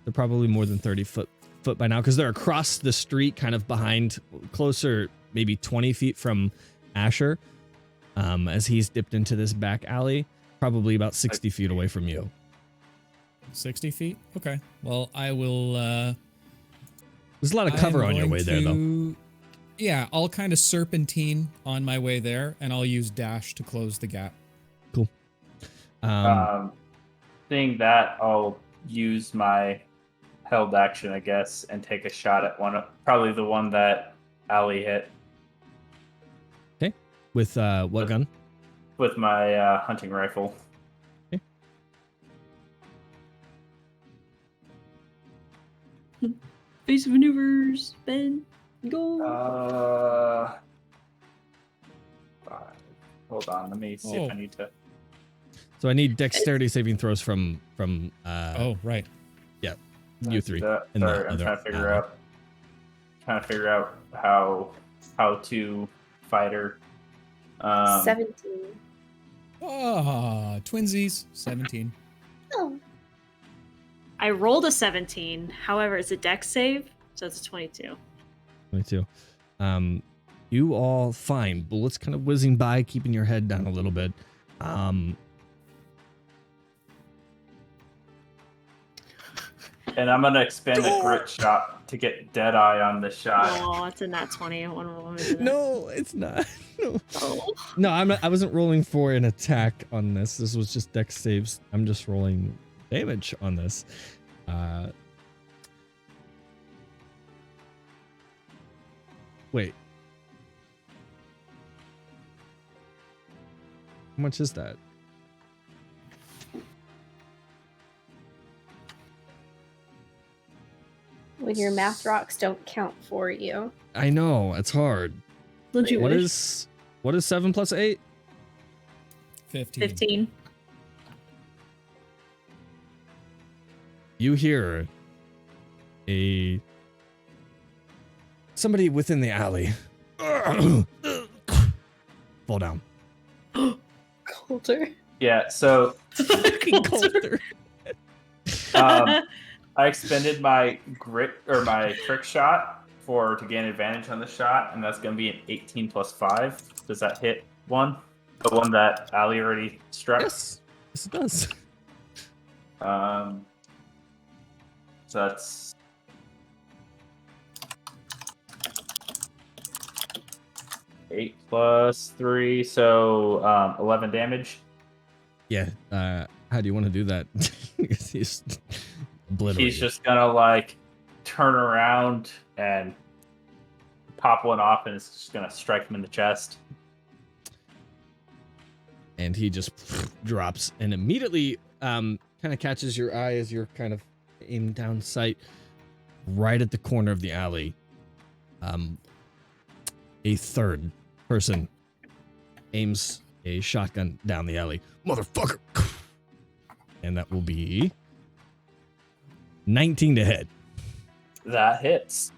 They're probably more than 30 foot by now because they're across the street, kind of behind, closer, maybe 20 feet from Asher. As he's dipped into this back alley, probably about 60 feet away from you. 60 feet? Okay. Well, I will... There's a lot of cover on your way there, though. Yeah, I'll kind of serpentine on my way there, and I'll use dash to close the gap. Cool. Seeing that, I'll use my held action, I guess, and take a shot at probably the one that Allie hit With what gun? with my hunting rifle. Face maneuvers, Ben. Go. Hold on, let me see if I need to. So I need dexterity saving throws from Oh, right. you three. Sorry, in the I'm other trying to figure alley. out how to fight her. 17. Twinsies. 17. Oh. I rolled a 17. However, it's a dex save, so it's a 22. 22. You all fine. Bullets kind of whizzing by, keeping your head down a little bit. And I'm gonna expend a grit shot to get dead eye on the shot. Oh, it's a nat 20. I want to roll it. No, it's not. No. Oh. No, I wasn't rolling for an attack on this. This was just dex saves. I'm just rolling damage on this. Wait. How much is that? When your math rocks don't count for you. I know, it's hard. Don't you What wish? is 7 plus 8? 15. 15. You hear somebody within the alley fall down. Coulter. Yeah, so Coulter. I expended my grit or my trick shot to gain advantage on the shot, and that's going to be an 18 plus 5. Does that hit one? The one that Ali already struck? Yes, it does. So that's 8 plus 3, so 11 damage. Yeah. How do you want to do that? He's obliterated. He's just gonna like turn around and pop one off, and it's just gonna strike him in the chest. And he just drops and immediately kind of catches your eye as you're kind of aimed down sight right at the corner of the alley. A third person aims a shotgun down the alley. Motherfucker. And that will be 19 to hit. That hits.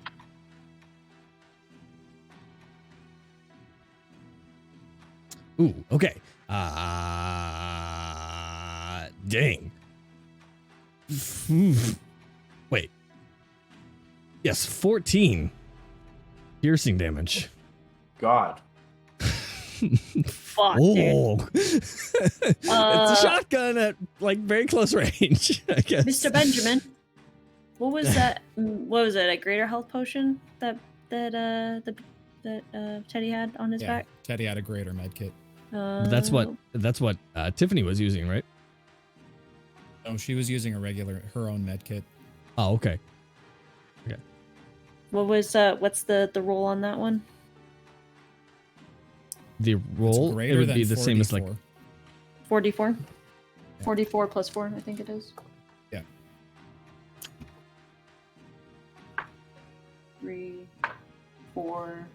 Ooh, okay. dang. Wait. Yes, 14 piercing damage. God. Fuck, dude. It's a shotgun at like very close range, I guess. Mr. Benjamin, what was that? What was it? A greater health potion that Teddy had on his back? Teddy had a greater med kit. That's what Tiffany was using, right? Oh, she was using her own med kit. Oh, okay. What was what's the roll on that one? The roll it would be the same as like 4d4. 44 plus 4, I think it is. Yeah. 3, 4,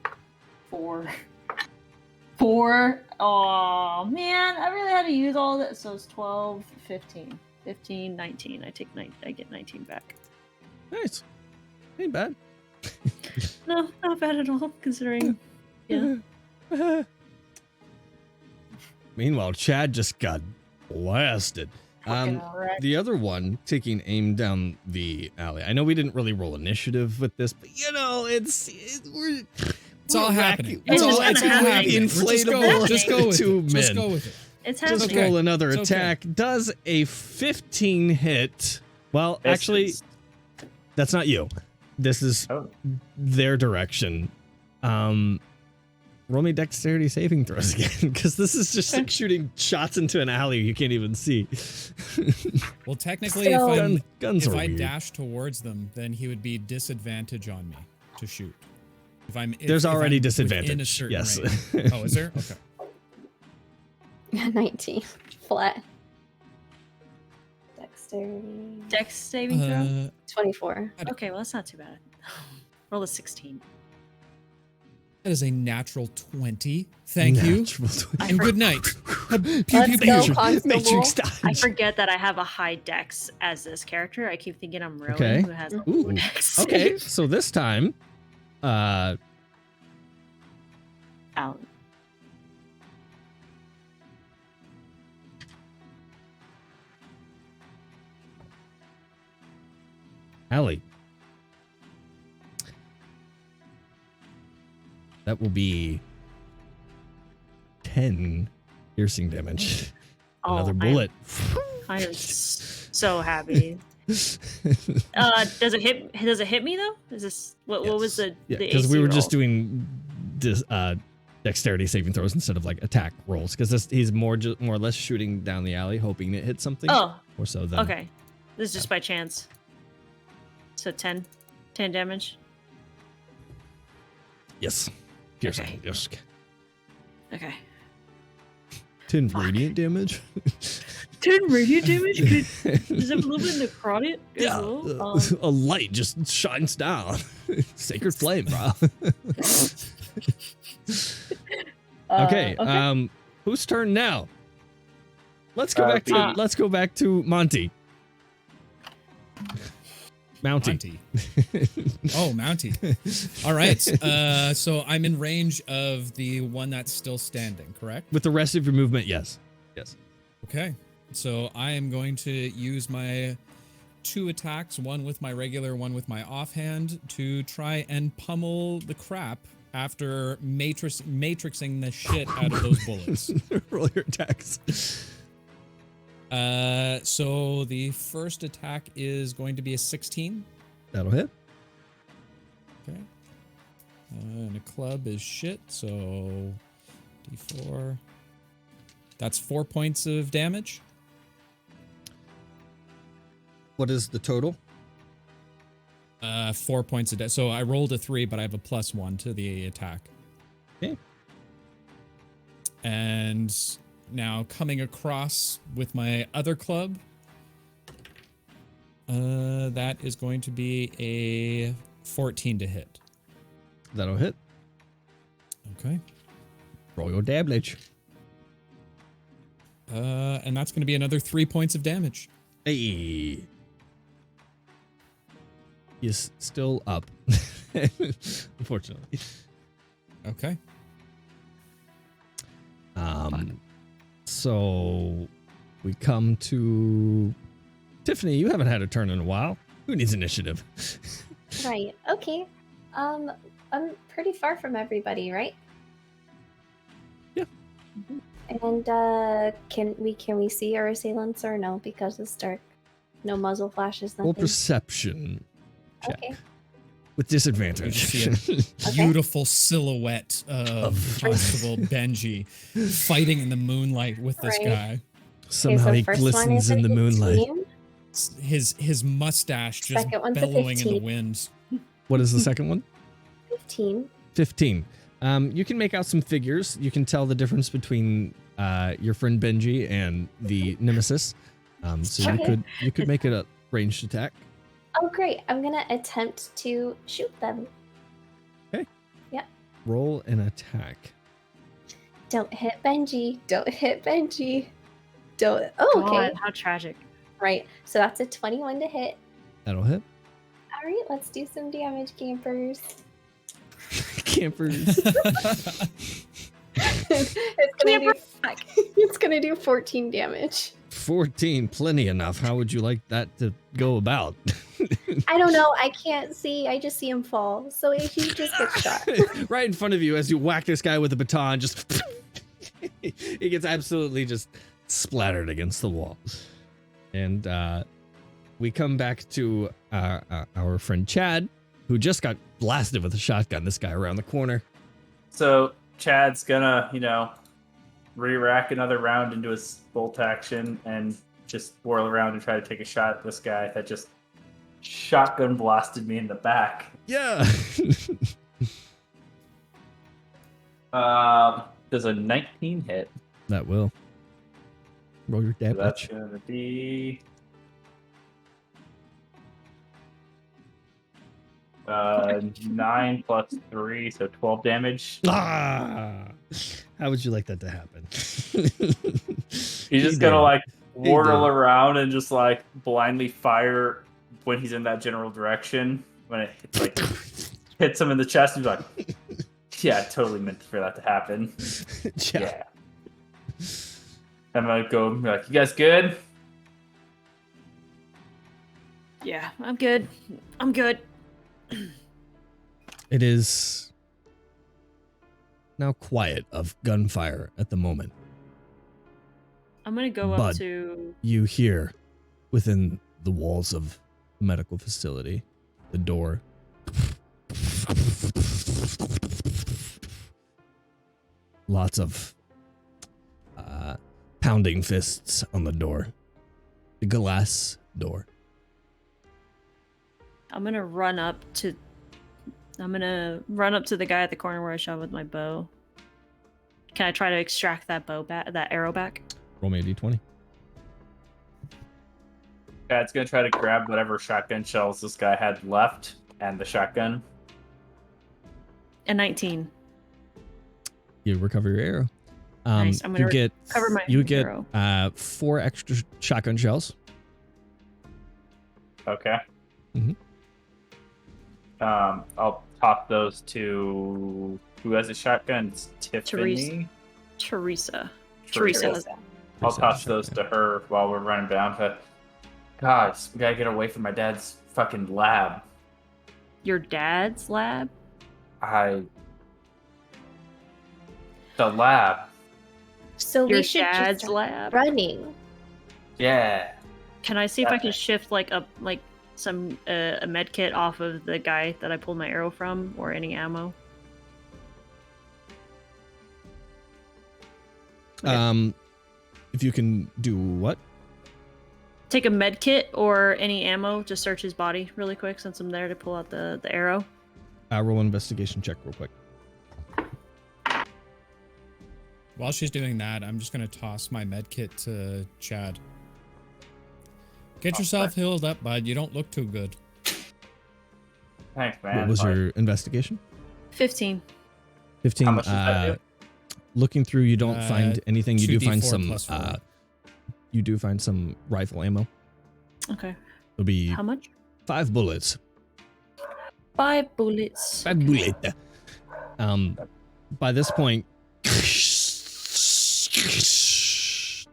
4, 4. Oh man, I really had to use all that. So it's 12, 15, 15, 19. I get 19 back. nice. Ain't bad. No, not bad at all, considering. Yeah. Meanwhile, Chad just got blasted. Fucking wreck. The other one taking aim down the alley. I know we didn't really roll initiative with this, but you know, it's all happening. It's all all happening. Inflatable. Just go with two it. men. Just go with it. It's Just happening. roll another It's okay. attack. Does a 15 hit? Well, actually, that's not you. This is their direction. Roll me dexterity saving throws again, because this is just like shooting shots into an alley you can't even see. Well, technically, So- Guns if are I weird. dash towards them, then he would be disadvantage on me to shoot. There's already I'm within a disadvantage, certain yes. range. Oh, is there? Okay. 19 flat. Dexterity. Dex saving throw? 24. Okay, well, that's not too bad. Roll a 16. That is a natural 20. Thank you. Natural 20. And good night. Pew, pew, Let's pew. go, Constable. Matrix I dodge. forget that I have a high dex as this character. I keep thinking I'm Rowan, Okay. who has a Ooh. low dex. Okay, so this time, Out. Allie. That will be 10 piercing damage. Another bullet. I am so happy. Does it hit me though? Is this what was the because AC we were roll? just doing dexterity saving throws instead of like attack rolls, because he's more or less shooting down the alley hoping it hits something. Oh, or so then. okay. This is just by chance. So 10 damage. Yes. Piercing. Okay. Yes. Okay. 10 Fuck. radiant damage. 10 radiant damage? Does it have a little bit of necrotic as Yeah. well? A light just shines down. Sacred flame, bro. Okay. Whose turn now? Let's go back to Monty. Mounty. Oh, Mounty. All right. So I'm in range of the one that's still standing, correct? With the rest of your movement, yes. Yes. Okay. So I am going to use my 2 attacks, one with my regular, one with my offhand, to try and pummel the crap after matrixing the shit out of those bullets. Roll your attacks. So the first attack is going to be a 16. That'll hit. Okay. And a club is shit, so D4. That's 4 points of damage. What is the total? 4 points of damage. So I rolled a 3, but I have a +1 to the attack. Okay. And now coming across with my other club, that is going to be a 14 to hit. That'll hit. Okay. Roll your damage. And that's going to be another 3 points of damage. Hey. He's still up. Unfortunately. Okay. So we come to Tiffany. You haven't had a turn in a while. Who needs initiative? Right. Okay. I'm pretty far from everybody, right? Yeah. And can we see our assailants or no? Because it's dark. No muzzle flashes. Roll Nothing. perception check Okay. with You disadvantage. just see a beautiful silhouette of Constable Benji fighting in the moonlight with this Right. guy. Somehow so he first one glistens is a in the moonlight. 18. His mustache just Second one's a bellowing in the 15. wind. What is the second one? 15. 15. You can make out some figures. You can tell the difference between your friend Benji and the nemesis. So Okay. you could make it a ranged attack. Oh, great. I'm going to attempt to shoot them. Roll an attack. Don't hit Benji. Don't hit Benji. Don't. Oh, okay. God, how tragic. Right. So that's a 21 to hit. That'll hit. All right. Let's do some damage, campers. Campers. It's gonna do 14 damage. 14, plenty enough. How would you like that to go about? I don't know. I can't see. I just see him fall. So he just gets shot. Right in front of you as you whack this guy with a baton, just he gets absolutely just splattered against the wall. And we come back to our friend Chad, who just got blasted with a shotgun. This guy around the corner. So Chad's gonna, re-rack another round into his bolt action and just whirl around and try to take a shot at this guy that just shotgun blasted me in the back. Yeah. Does a 19 hit? That will. Roll your So that's damage. gonna be 9 plus 3, so 12 damage. Ah! How would you like that to happen? He's just gonna whirl around and just blindly fire when he's in that general direction. When it hits him in the chest, he's like, "Yeah, I totally meant for that to happen." Yeah. I'm gonna go and be like, "You guys good?" Yeah, I'm good. I'm good. It is now quiet of gunfire at the moment. I'm gonna go up Bud. to. You hear within the walls of the medical facility, the door. Lots of pounding fists on the door. The glass door. I'm gonna run up to the guy at the corner where I shot with my bow. Can I try to extract that arrow back? Roll me a d20. Chad's gonna try to grab whatever shotgun shells this guy had left and the shotgun. A 19. You recover your arrow. Nice. I'm gonna recover my arrow. 4 extra shotgun shells. Okay. Mhm. I'll toss those to who has a shotgun? It's Tiffany. Teresa. I'll toss those to her while we're running down. But God, we gotta get away from my dad's fucking lab. Your dad's lab? The lab. So Your we should dad's just lab? running. Yeah. Can I see if I can shift a med kit off of the guy that I pulled my arrow from, or any ammo? If you can do what? Take a med kit or any ammo to search his body really quick, since I'm there to pull out the arrow. Roll an investigation check real quick. While she's doing that, I'm just going to toss my med kit to Chad. Get yourself healed up, bud. You don't look too good. Thanks, man. What was your investigation? 15. 15. How much does that do? Looking through, you don't find anything. You do 2d4 find some. plus 4. You do find some rifle ammo. Okay. It'll be How much? 5 bullets. 5 bullets. 5 bullets. By this point,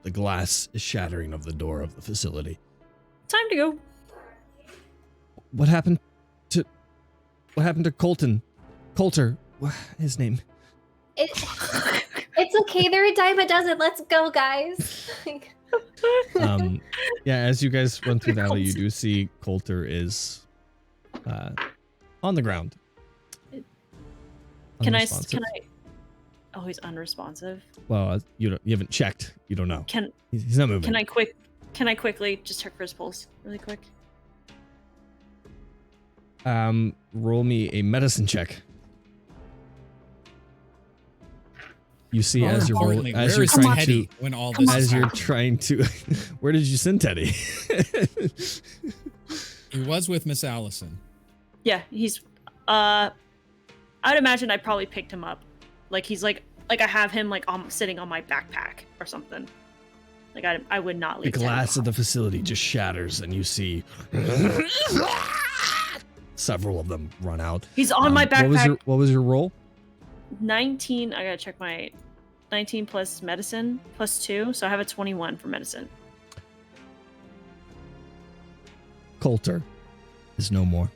the glass is shattering of the door of the facility. Time to go. What happened to Coulter? His name. It's okay. They're a dime a dozen. Let's go, guys. Yeah, as you guys run through the alley, you do see Coulter is on the ground. Can I? Unresponsive. Oh, he's unresponsive. Well, you haven't checked. You don't know. Can He's not moving. Can I quickly just check for his pulse really quick? Roll me a medicine check. You see, More as you're importantly, as where you're is trying Teddy to, when all this is as you're happening? trying to, where did you send Teddy? He was with Miss Allison. Yeah, he's. I'd imagine I probably picked him up. Like he's like I have him like sitting on my backpack or something. Like I would not The leave. glass of the facility just shatters, and you see several of them run out. He's on my backpack. What was your roll? 19. I gotta check my 19 plus medicine plus 2, so I have a 21 for medicine. Coulter is no more.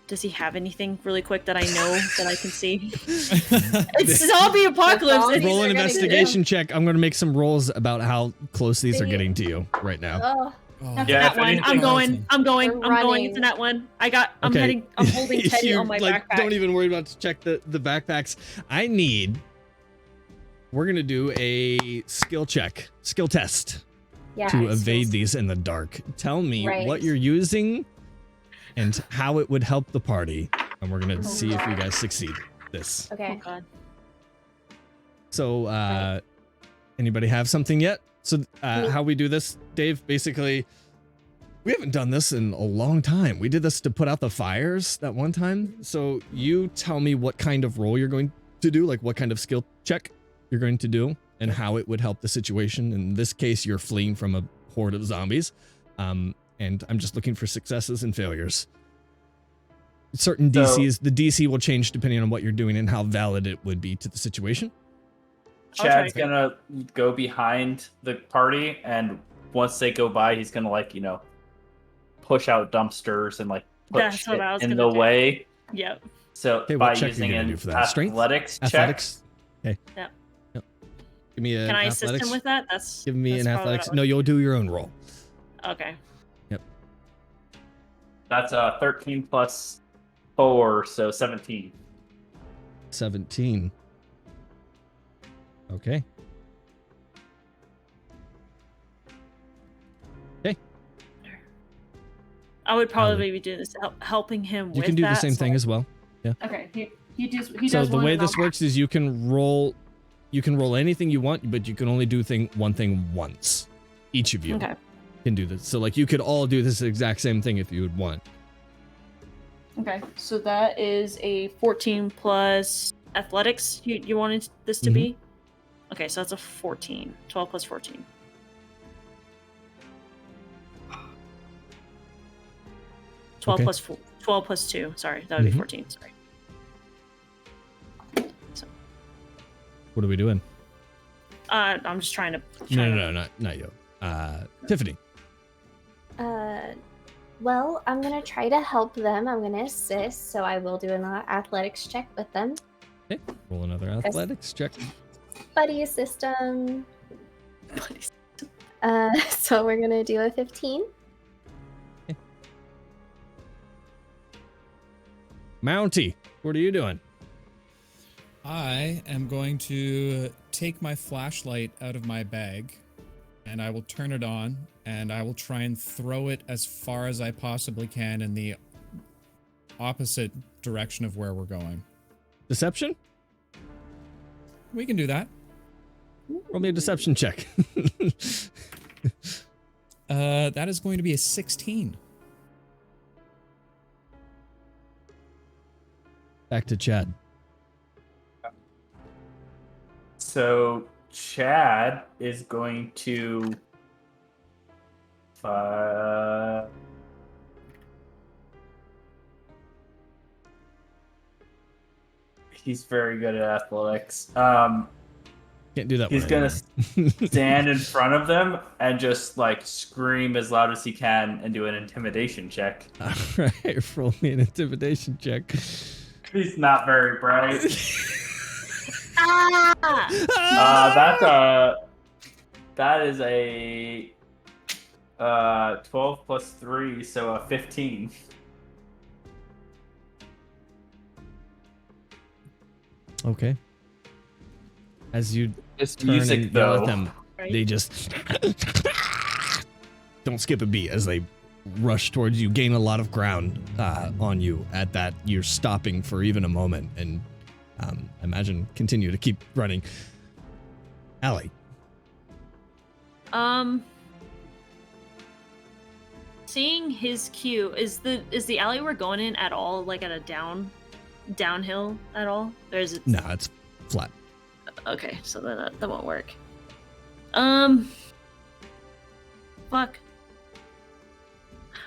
Does he have anything really quick that I know that I can see? It's zombie apocalypse. Zombies Roll are an gonna investigation check. I'm going to make some rolls about how close these are getting to you right now. Oh, Oh, That's Yeah, that if one. anything- I'm going. I'm We're going. running. It's in that one. I'm Okay. heading. I'm holding Teddy You, on my like, backpack. Don't even worry about to check the backpacks. We're going to do a skill test yeah. to evade these in the dark. Tell me Right. what you're using and how it would help the party. And we're going to see if you guys succeed this. Oh Okay. god. So, Right. anybody have something yet? So, Me. how we do this, Dave, basically, we haven't done this in a long time. We did this to put out the fires that one time. So, you tell me what kind of roll you're going to do, like what kind of skill check you're going to do, and how it would help the situation. In this case, you're fleeing from a horde of zombies. And I'm just looking for successes and failures. Certain So- DCs, the DC will change depending on what you're doing and how valid it would be to the situation. Chad's Okay. gonna go behind the party, and once they go by, he's gonna push out dumpsters and put That's what shit I was in gonna the do. way. Yep. So Okay, by what check are you using gonna an do for that? Strength? athletics check, Athletics. Okay. Yep. Yep. Give me an Can I assist athletics. him with that? That's. Give me that's an probably what I athletics. would- No, you'll do your own roll. Okay. that's 13 plus 4, so 17. 17. Okay. I would probably be doing this, helping him with You can do the that, same so- thing as well. Okay. He does. He So does the one way and this I'll- works is you can roll anything you want, but you can only do one thing once. Each of you Okay. can do this. So you could all do this exact same thing if you would want. Okay. So that is a 14 plus athletics. You wanted this to be? Okay, so that's a 14. 12 plus 14. Okay. 12 plus 2. Sorry, that would be Mhm. 14. Sorry. What are we doing? I'm just trying to. No, not you. Tiffany. Well, I'm gonna try to help them. I'm gonna assist, so I will do an athletics check with them. Okay. Roll another athletics check. Buddy system. Please. So we're gonna do a 15. Mountie, what are you doing? I am going to take my flashlight out of my bag and I will turn it on and I will try and throw it as far as I possibly can in the opposite direction of where we're going. Deception? We can do that. Roll me a deception check. That is going to be a 16. Back to Chad. So Chad is going to he's very good at athletics. Can't do that. He's one gonna anymore. stand in front of them and just like scream as loud as he can and do an intimidation check. All right, roll me an intimidation check. He's not very bright. Ah! That is a 12 plus 3, so a 15. Okay. As you This turn music, and yell though. at them, Right? they just don't skip a beat as they rush towards you, gain a lot of ground on you. At that, you're stopping for even a moment, and imagine continue to keep running. Allie. Seeing his cue, is the alley we're going in at all like at a downhill at all? Or is it? No, it's flat. Okay, so that won't work. Fuck.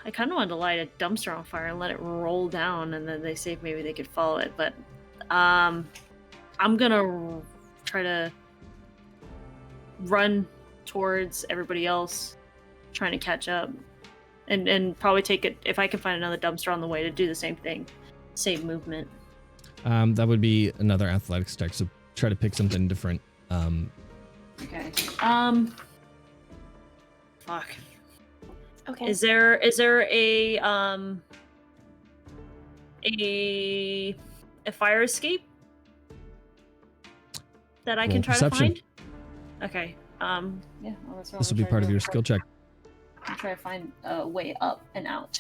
I kind of wanted to light a dumpster on fire and let it roll down, and then they say maybe they could follow it. But I'm gonna try to run towards everybody else, trying to catch up, and probably take it if I can find another dumpster on the way to do the same thing, save movement. That would be another athletics check. So try to pick something different. Okay. Fuck. Okay. Is there a fire escape that I Roll can try perception. to find? Okay. Yeah. Well, that's what This will I'm be trying part to of do. your skill check. I'll try to find a way up and out.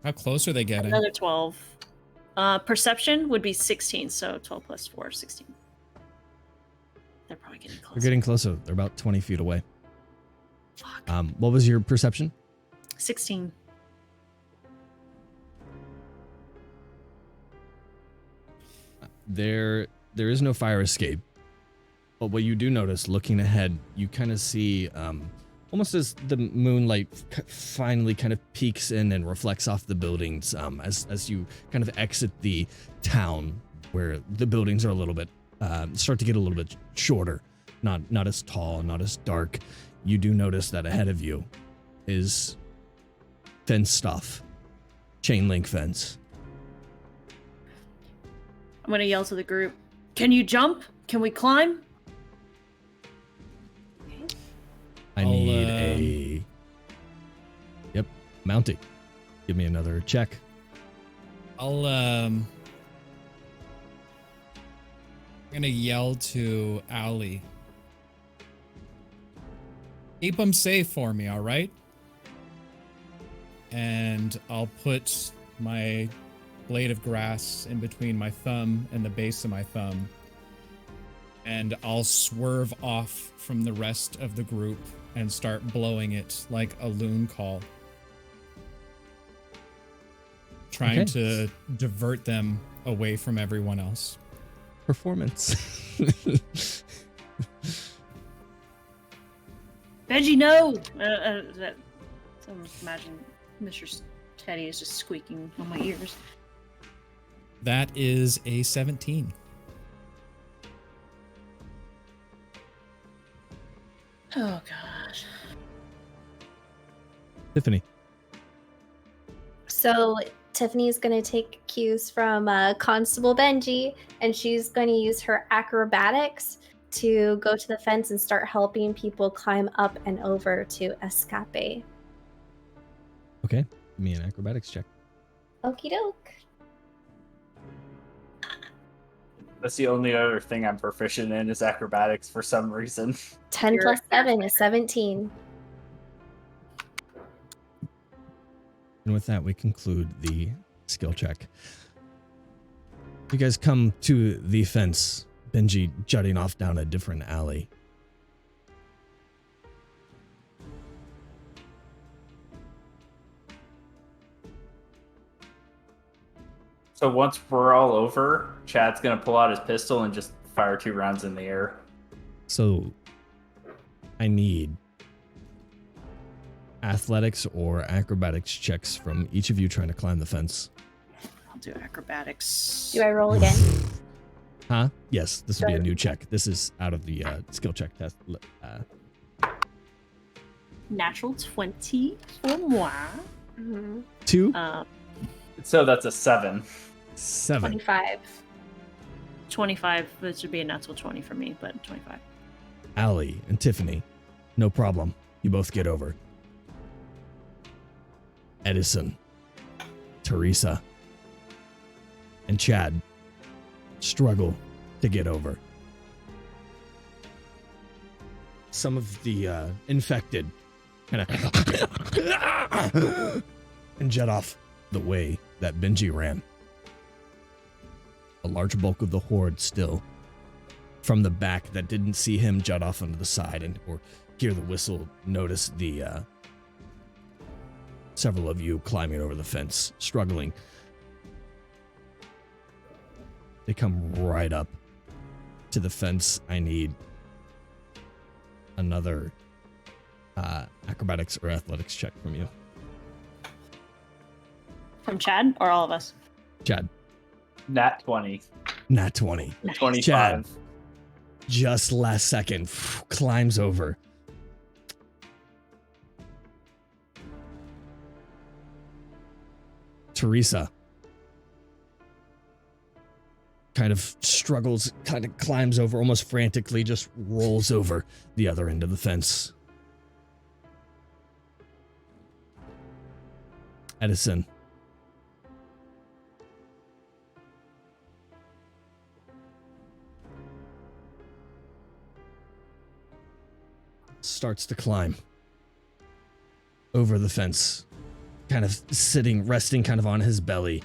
How close are they getting? Another 12. Perception would be 16, so 12 plus 4, 16. They're probably getting close. They're getting closer. They're about 20 feet away. Fuck. What was your perception? 16. There is no fire escape, but what you do notice looking ahead, you kind of see almost as the moonlight finally kind of peeks in and reflects off the buildings as you kind of exit the town, where the buildings are a little bit start to get a little bit shorter, not as tall, not as dark. You do notice that ahead of you is fence stuff, chain link fence. I'm gonna yell to the group. Can you jump? Can we climb? I need a mounting. Give me another check. I'm gonna yell to Allie. Keep them safe for me, all right? And I'll put my blade of grass in between my thumb and the base of my thumb. And I'll swerve off from the rest of the group and start blowing it like a loon call. Trying to divert them away from everyone else. Performance. Benji, no! Imagine Mr. Teddy is just squeaking on my ears. That is a 17. Oh, gosh. Tiffany. So Tiffany's going to take cues from Constable Benji, and she's going to use her acrobatics to go to the fence and start helping people climb up and over to escape. Okay. Give me an acrobatics check. Okie doke. That's the only other thing I'm proficient in is acrobatics for some reason. 10 plus 7 is 17. And with that, we conclude the skill check. You guys come to the fence, Benji jutting off down a different alley. So once we're all over, Chad's gonna pull out his pistol and just fire 2 rounds in the air. So I need athletics or acrobatics checks from each of you trying to climb the fence. I'll do acrobatics. Do I roll again? Huh? Yes, this would be a new check. This is out of the skill check test. Natural 20 for moi. Mhm. 2, So that's a 7. 7. 25. 25. This would be a natural 20 for me, but 25. Allie and Tiffany, no problem. You both get over. Edison, Teresa, and Chad struggle to get over. Some of the infected kind of and jet off the way that Benji ran. A large bulk of the horde still from the back that didn't see him jut off onto the side and or hear the whistle, notice the several of you climbing over the fence, struggling. They come right up to the fence. I need another acrobatics or athletics check from you. From Chad or all of us? Chad. Nat 20. Nat 20. 25. Chad, just last second, climbs over. Teresa kind of struggles, kind of climbs over, almost frantically, just rolls over the other end of the fence. Edison. Starts to climb over the fence, kind of sitting, resting kind of on his belly,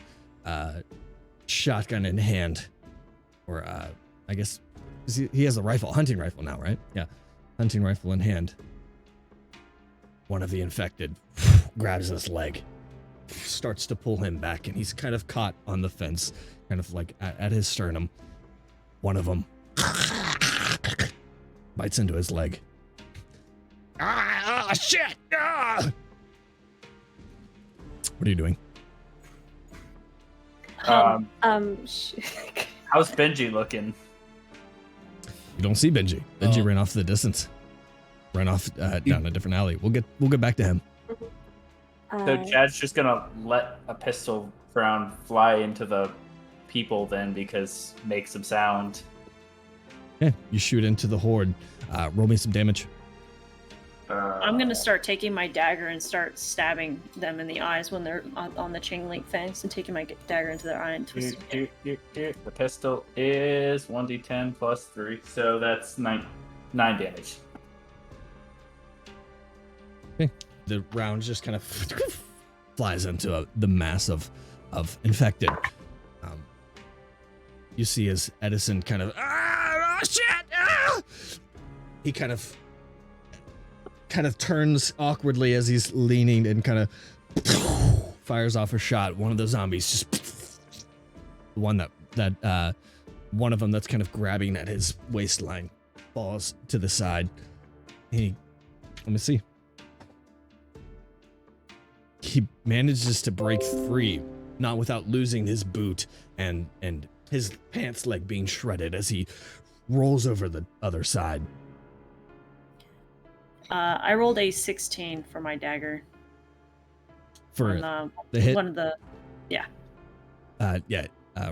shotgun in hand, or I guess he has a rifle, hunting rifle now, right? Yeah, hunting rifle in hand. One of the infected grabs his leg, starts to pull him back, and he's kind of caught on the fence, kind of like at his sternum. One of them bites into his leg. Ah, shit! Ah! What are you doing? How's Benji looking? You don't see Benji. Benji Oh. ran off to the distance. Ran off down a different alley. We'll get back to him. So Chad's just gonna let a pistol round fly into the people then, because make some sound. Yeah, you shoot into the horde. Roll me some damage. I'm gonna start taking my dagger and start stabbing them in the eyes when they're on the chain link fence, and taking my dagger into their eye and twisting it. The pistol is 1d10 plus 3, so that's 9 damage. The round just kind of flies into the mass of infected. You see as Edison kind of shit! He kind of turns awkwardly as he's leaning and kind of fires off a shot. One of the zombies just one that one of them that's kind of grabbing at his waistline falls to the side. Let me see. He manages to break free, not without losing his boot and his pants leg being shredded as he rolls over the other side. I rolled a 16 for my dagger. For on the hit? One of the,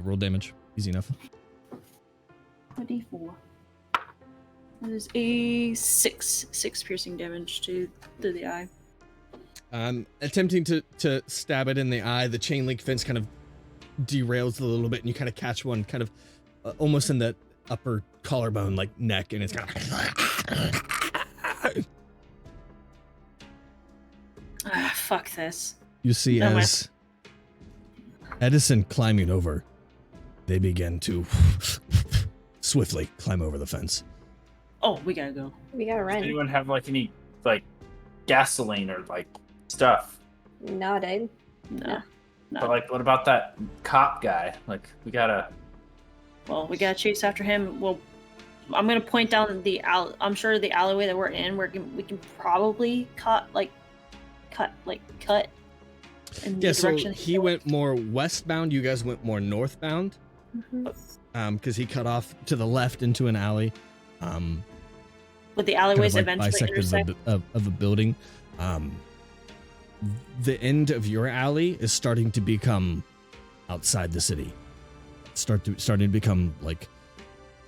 Roll damage. Easy enough. 24. There's a 6 piercing damage to the eye. Attempting to stab it in the eye, the chain link fence kind of derails a little bit, and you kind of catch one kind of almost in the upper collarbone, like neck, and it's kind of... Fuck this. You see No, as Edison climbing over, they begin to swiftly climb over the fence. Oh, we gotta go. We gotta Does run. anyone have like any like gasoline or like stuff? No, dude. No. But like, what about that cop guy? Like, we gotta. Well, we gotta chase after him. Well, I'm gonna point down the I'm sure the alleyway that we're in. We can probably cut. In the Yeah, so direction he went more westbound. You guys went more northbound. Mhm. because he cut off to the left into an alley. With the alleyways like eventually bisected intersect. of a building. The end of your alley is starting to become outside the city. Starting to become like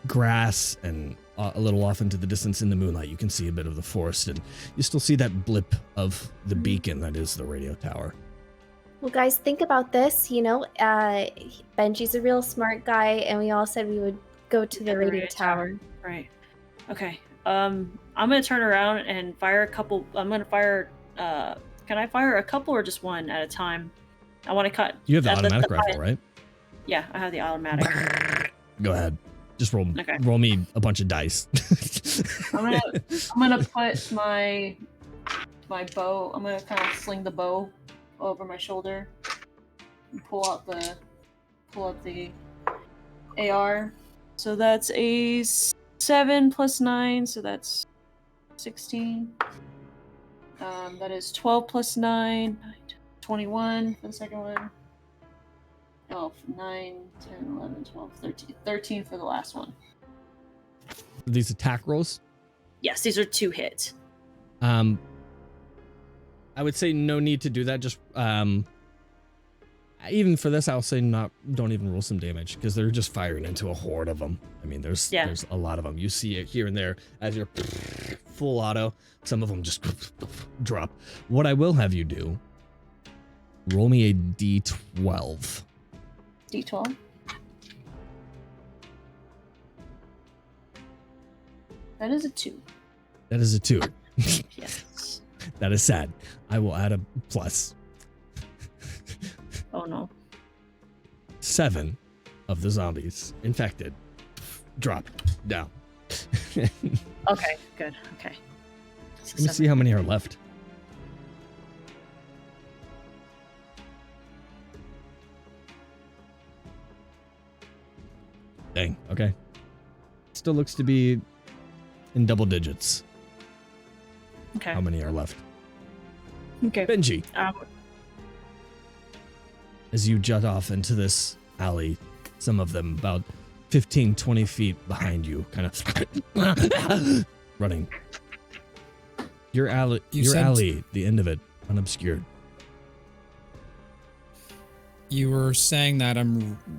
grass, and a little off into the distance in the moonlight, you can see a bit of the forest, and you still see that blip of the beacon that is the radio tower. Well, guys, think about this. You know, Benji's a real smart guy, and we all said we would go to the radio tower. Right. Okay. I'm gonna turn around and fire a couple. I'm gonna fire. Can I fire a couple or just one at a time? I want to cut. You have the automatic rifle, right? Yeah, I have the automatic. Go ahead. Just roll. Okay. Roll me a bunch of dice. I'm gonna put my bow. I'm gonna kind of sling the bow over my shoulder and pull out the AR. So that's a 7 plus 9, so that's 16. That is 12 plus 9, 21 for the second one. 12, 9, 10, 11, 12, 13. 13 for the last one. These attack rolls? Yes, these are 2 hits. I would say no need to do that. Just even for this, I'll say don't even roll some damage, because they're just firing into a horde of them. I mean, there's a lot of them. You see it here and there as you're full auto. Some of them just drop. What I will have you do, roll me a D12. D12. That is a 2. That is a 2. Yes. That is sad. I will add a plus. Oh no. 7 of the zombies infected drop down. Okay, good. Okay. Let me see how many are left. Dang, okay. Still looks to be in double digits. Okay. How many are left? Okay. Benji, as you jut off into this alley, some of them about 15, 20 feet behind you, kind of running. Your alley, the end of it, unobscured. You were saying that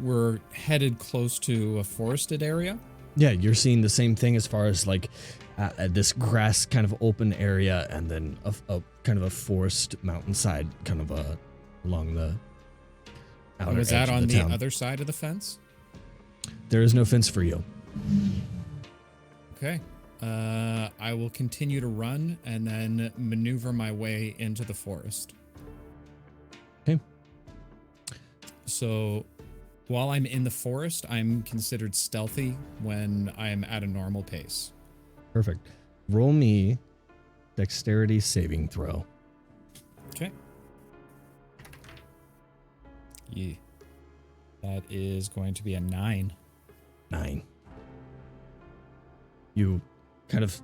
we're headed close to a forested area? Yeah, you're seeing the same thing as far as like this grass kind of open area, and then a kind of a forest mountainside kind of along the outer Was edge that of on the town. other side of the fence? There is no fence for you. Okay. I will continue to run and then maneuver my way into the forest. Okay. So while I'm in the forest, I'm considered stealthy when I'm at a normal pace. Perfect. Roll me dexterity saving throw. Okay. Yeah. That is going to be a 9. 9. You kind of,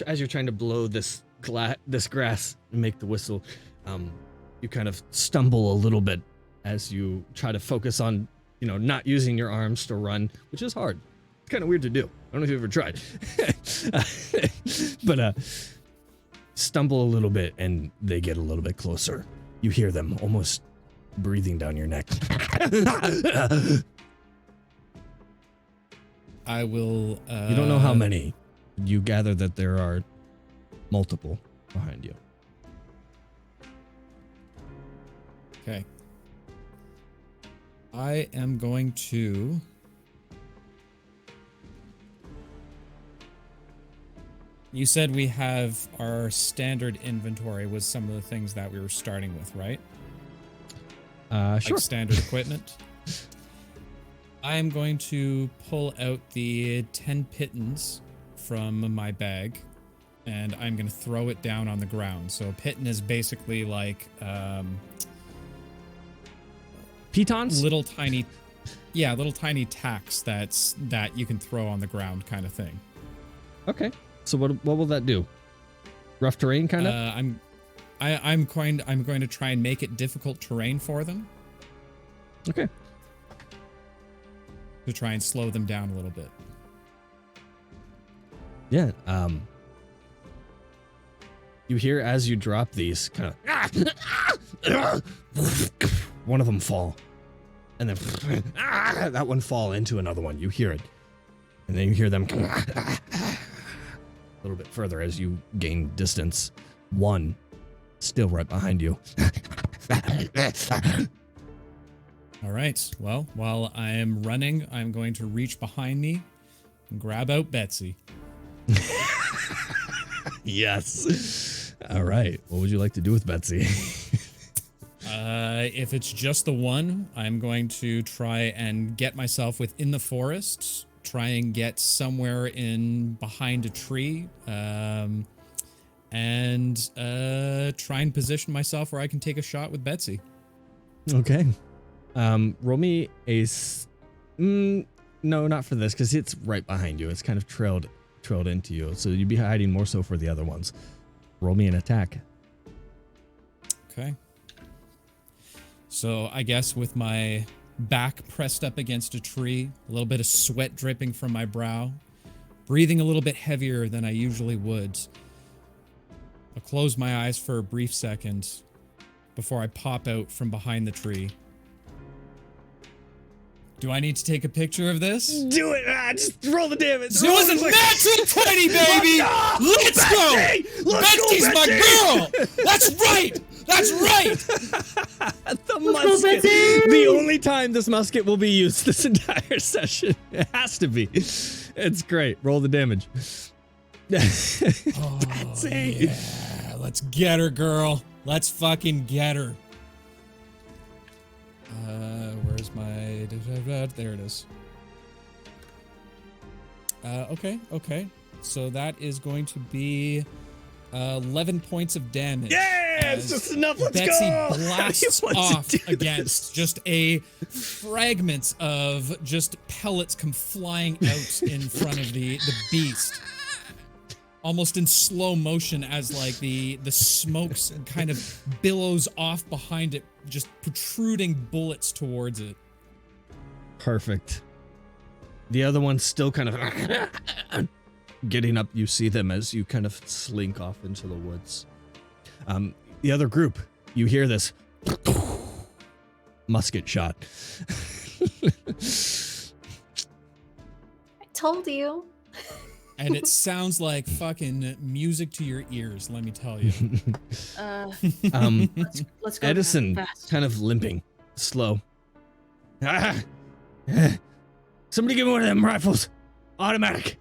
as you're trying to blow this grass and make the whistle, you kind of stumble a little bit as you try to focus on, not using your arms to run, which is hard. It's kind of weird to do. I don't know if you've ever tried. But stumble a little bit, and they get a little bit closer. You hear them almost breathing down your neck. I will... You don't know how many. You gather that there are multiple behind you. Okay. I am going to... You said we have our standard inventory was some of the things that we were starting with, right? Sure. Like standard equipment. I am going to pull out the 10 pitons from my bag, and I'm going to throw it down on the ground. So a piton is basically like Pitons? little tiny tacks that you can throw on the ground, kind of thing. Okay. So what will that do? Rough terrain, kind of. I'm going to try and make it difficult terrain for them. Okay. to try and slow them down a little bit. Yeah. You hear as you drop these kind of one of them fall, and then that one fall into another one. You hear it, and then you hear them a little bit further as you gain distance. One still right behind you. All right. Well, while I am running, I'm going to reach behind me and grab out Betsy. Yes. All right. What would you like to do with Betsy? If it's just the one, I'm going to try and get myself within the forest, try and get somewhere in behind a tree, and try and position myself where I can take a shot with Betsy. Okay. Roll me a... no, not for this, because it's right behind you. It's kind of trailed into you, so you'd be hiding more so for the other ones. Roll me an attack. Okay. So I guess with my back pressed up against a tree, a little bit of sweat dripping from my brow, breathing a little bit heavier than I usually would, I'll close my eyes for a brief second before I pop out from behind the tree. Do I need to take a picture of this? Do it! Just roll the damage! It was a natural 20, baby! Let's go! Betsy's my girl! That's right! That's right! The musket. The only time this musket will be used this entire session. It has to be. It's great. Roll the damage. Oh, yeah. Let's get her, girl. Let's fucking get her. Where's my... There it is. Okay. So that is going to be 11 points of damage. Yeah, it's just enough. Let's Betsy go. blasts off against just a fragment of just pellets come flying out in front of the beast. Almost in slow motion as like the smokes kind of billows off behind it, just protruding bullets towards it. Perfect. The other one's still kind of getting up. You see them as you kind of slink off into the woods. The other group, you hear this musket shot. I told you. And it sounds like fucking music to your ears, let me tell you. Let's go. Edison, fast. kind of limping, slow. Somebody give me one of them rifles. Automatic.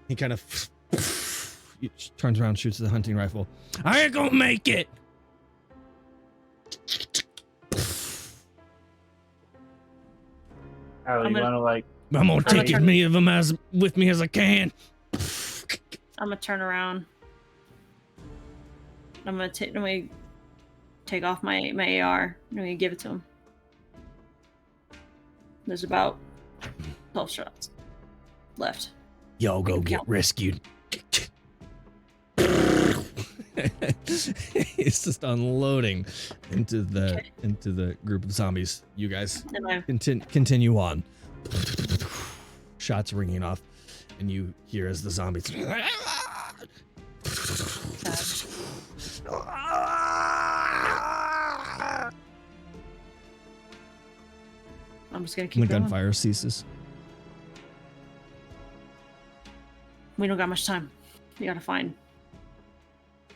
He kind of turns around, shoots the hunting rifle. I ain't gonna make it. How you wanna like? I'm gonna take as many of them with me as I can. I'm gonna turn around. I'm gonna take off my AR. I'm gonna give it to him. There's about 12 shots left. Y'all go get rescued. He's just unloading into the group of zombies. You guys continue on. Shots ringing off, and you hear as the zombies. I'm just gonna keep The going. gunfire ceases. We don't got much time. We gotta find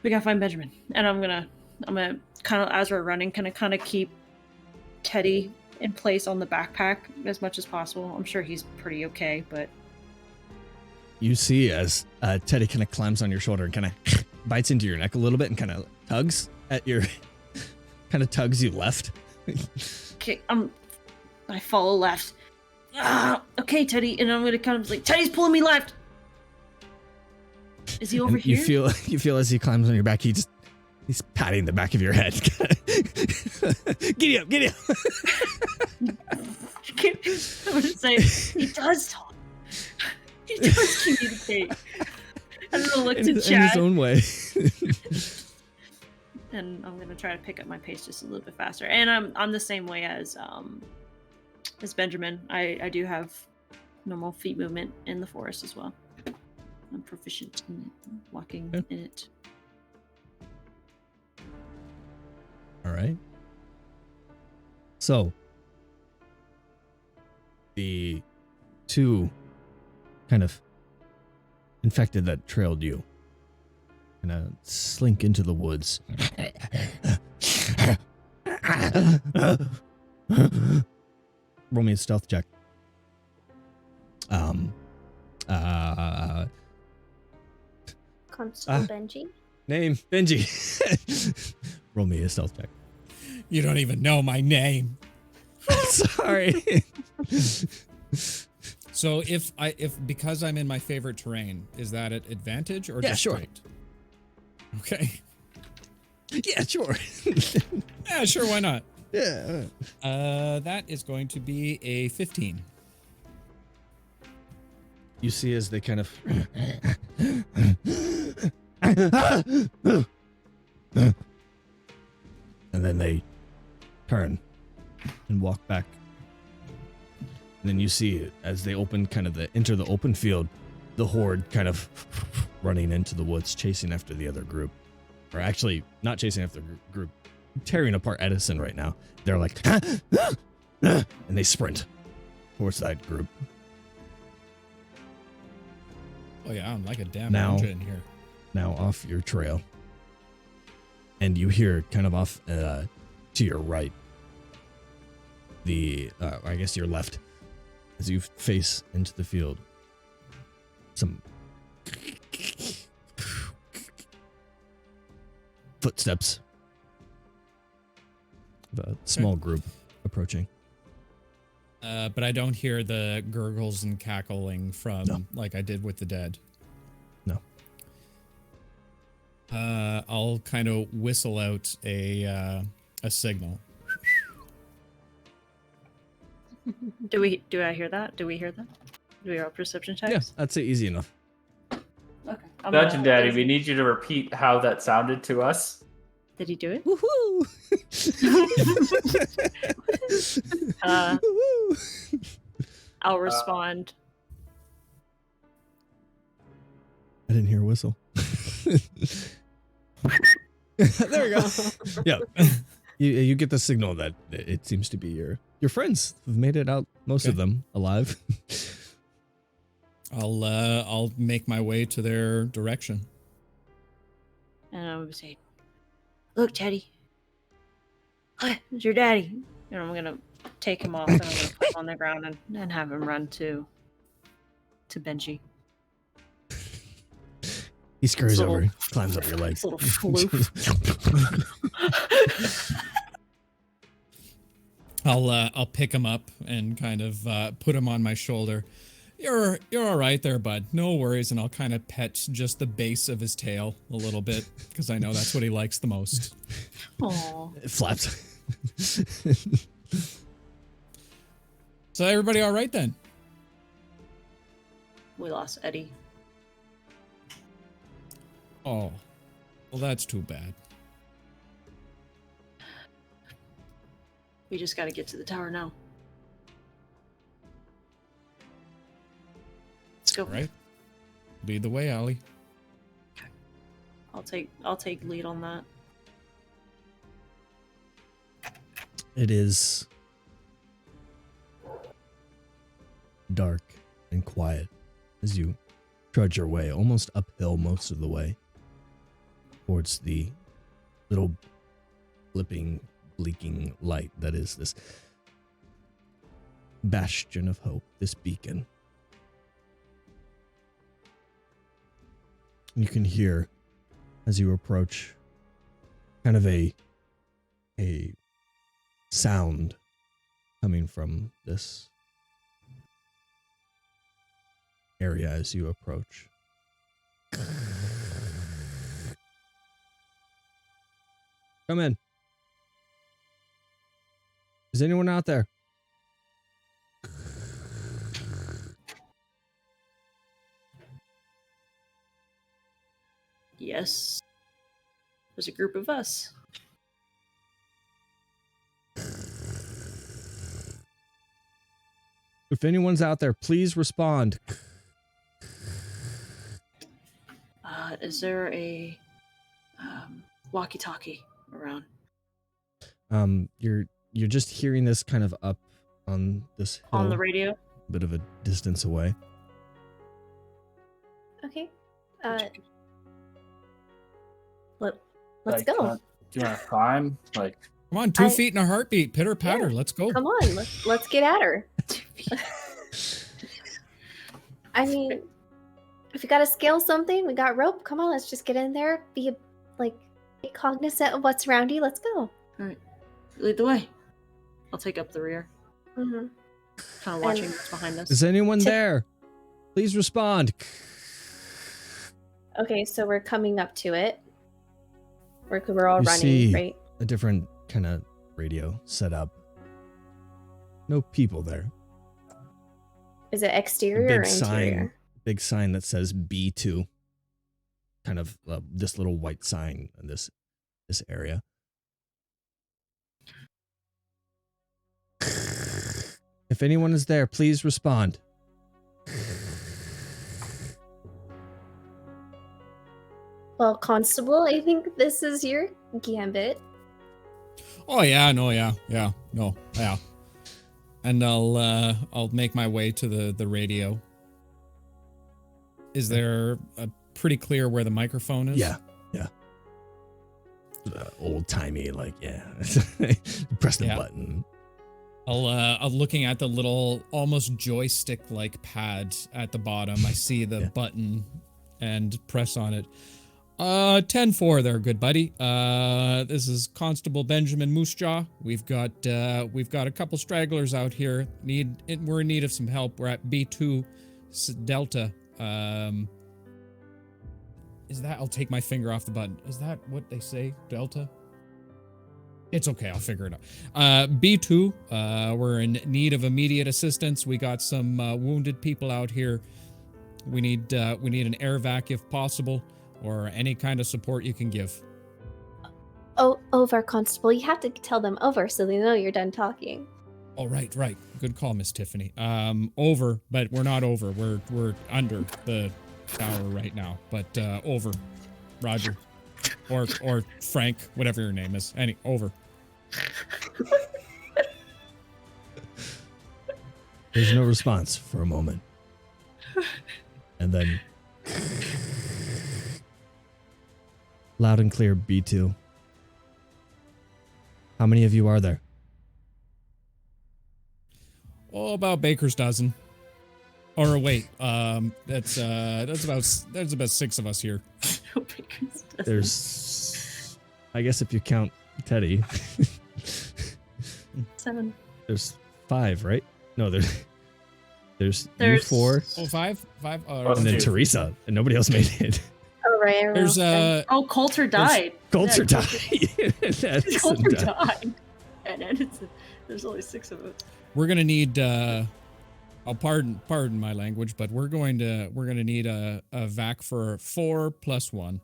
Benjamin. And I'm gonna kind of, as we're running, kind of keep Teddy in place on the backpack as much as possible. I'm sure he's pretty okay, but You see as Teddy kind of climbs on your shoulder and kind of bites into your neck a little bit and kind of tugs at your, kind of tugs you left. okay, I follow left. Okay, Teddy, and I'm gonna kind of like, Teddy's pulling me left. Is he over And here? You feel as he climbs on your back, he's patting the back of your head. Giddy up. I'm gonna say he does talk. He does communicate. I'm gonna look to in Chad, his own way. and I'm gonna try to pick up my pace just a little bit faster. And I'm the same way as as Benjamin, I do have normal feet movement in the forest as well. I'm proficient in walking in it. All right. So, the two kind of infected that trailed you kind of slink into the woods. Roll me a stealth check. Constable Benji. Name Benji. Roll me a stealth check. You don't even know my name. Sorry. So if because I'm in my favorite terrain, is that at advantage or Yeah, just sure. straight? Okay. Yeah, sure. Yeah, sure, why not? Yeah. That is going to be a 15. You see as they kind of and then they turn and walk back. And then you see as they enter the open field, the horde kind of running into the woods, chasing after the other group. Or actually, not chasing after the group, tearing apart Edison right now. They're like, and they sprint towards that group. Oh yeah, I'm like a damn Now- ninja in here. Now off your trail. And you hear kind of off to your right, I guess your left, as you face into the field, some footsteps of a small group approaching. But I don't hear the gurgles and cackling from No. like I did with the dead. No. I'll kind of whistle out a signal. Do I hear that? Do we hear that? Do we roll perception checks? Yeah, I'd say easy enough. Okay. Dungeon Daddy, we need you to repeat how that sounded to us. Did he do it? Woohoo! Woohoo! I'll respond. I didn't hear a whistle. There we go. Yeah. You get the signal that it seems to be your friends who've made it out, most of them alive. I'll make my way to their direction. And I would say, "Look, Teddy, it's your daddy." And I'm gonna take him off and I'm gonna put him on the ground and have him run to Benji. He scurries Little- over, climbs up your leg. This little floof. I'll pick him up and kind of put him on my shoulder. You're all right there, bud. No worries, and I'll kind of pet just the base of his tail a little bit because I know that's what he likes the most. Aw. It flaps. So everybody all right then? We lost Eddie. Oh, well that's too bad. We just gotta get to the tower now. Let's go. All right, lead the way, Allie. I'll take lead on that. It is dark and quiet as you trudge your way, almost uphill most of the way, towards the little blinking light that is this bastion of hope, this beacon. You can hear, as you approach, kind of a sound coming from this area as you approach. Come in. Is anyone out there? Yes. There's a group of us. If anyone's out there, please respond. Is there a walkie-talkie around? You're just hearing this kind of up on this hill, On the radio? a bit of a distance away. Okay. Let's Like, go. Do you want to climb? Like, Come on, 2 feet in a heartbeat. Pitter patter. Yeah. Let's go. Come on, let's get at her. I mean, if you gotta scale something, we got rope. Come on, let's just get in there. Be cognizant of what's around you. Let's go. All right. Lead the way. I'll take up the rear. Mm-hmm. Kind of watching what's behind us. Is anyone there? Please respond. Okay, so we're coming up to it. We're all You running, see right? a different kind of radio set up. No people there. Is it A exterior big or interior? sign, big sign that says B2. Kind of this little white sign in this area. If anyone is there, please respond. Well, Constable, I think this is your gambit. Oh yeah, no, yeah. And I'll make my way to the radio. Is there pretty clear where the microphone is? Yeah. Old timey, like, yeah. Press the Yeah. button. I'll looking at the little almost joystick like pad at the bottom. I see the Yeah. button and press on it. 10-4 there, good buddy. This is Constable Benjamin Moosejaw. We've got a couple stragglers out here. We're in need of some help. We're at B2 Delta. Is that? I'll take my finger off the button. Is that what they say? Delta? It's okay. I'll figure it out. B2. We're in need of immediate assistance. We got some wounded people out here. We need an air vac if possible, or any kind of support you can give. Oh, over, Constable. You have to tell them over so they know you're done talking. Oh, right. Good call, Miss Tiffany. Over, but we're not over. We're under the tower right now, but over. Roger. Or Frank, whatever your name is. Over. There's no response for a moment. And then loud and clear, B2. How many of you are there? Oh, about Baker's dozen. Or wait, that's about 6 of us here. There's, I guess if you count Teddy, 7. there's 5, right? No, there's you 4, Oh, 5? and then Teresa, and nobody else made it. Oh, right. everyone There's else Oh, Coulter died. Coulter Yeah, died. Edison Coulter died. died. And Edison. There's only 6 of us. we're gonna need I'll pardon my language, but we're gonna need a vac for 4 + 1.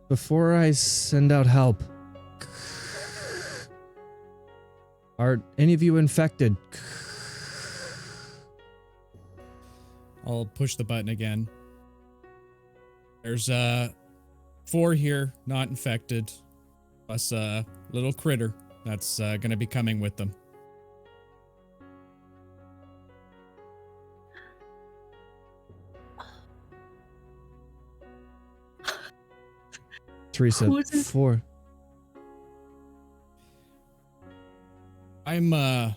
Before I send out help, are any of you infected? I'll push the button again. There's 4 here, not infected, plus a little critter that's gonna be coming with them. Teresa, Who is it? 4. I'm gonna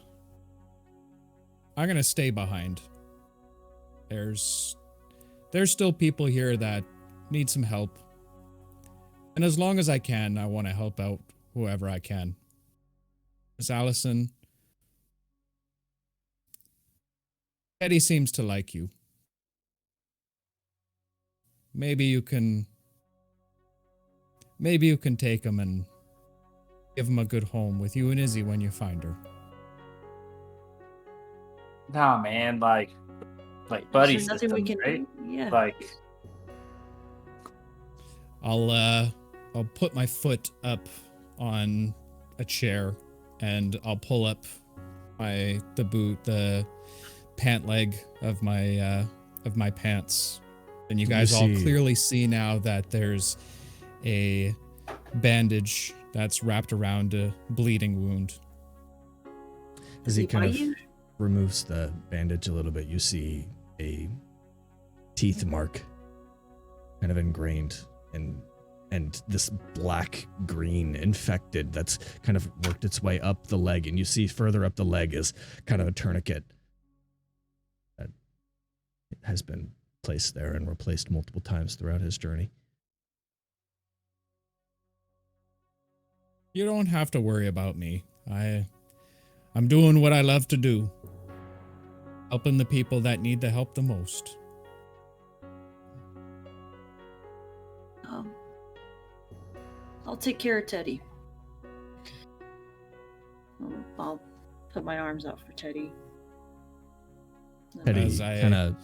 stay behind. There's still people here that need some help. And as long as I can, I want to help out whoever I can. Miss Allison, Eddie seems to like you. Maybe you can take him and give him a good home with you and Izzy when you find her. nah, man, like buddy There's nothing we systems, can right? do. Yeah. Like, I'll put my foot up on a chair and I'll pull up the pant leg of my pants. And you You guys all see- clearly see now that there's a bandage that's wrapped around a bleeding wound. As he kind bite of you? removes the bandage a little bit, you see a teeth mark kind of ingrained and this black green infected that's kind of worked its way up the leg, and you see further up the leg is kind of a tourniquet that has been placed there and replaced multiple times throughout his journey. You don't have to worry about me. I'm doing what I love to do. Helping the people that need the help the most. I'll take care of Teddy. I'll put my arms out for Teddy. Teddy As I- kind of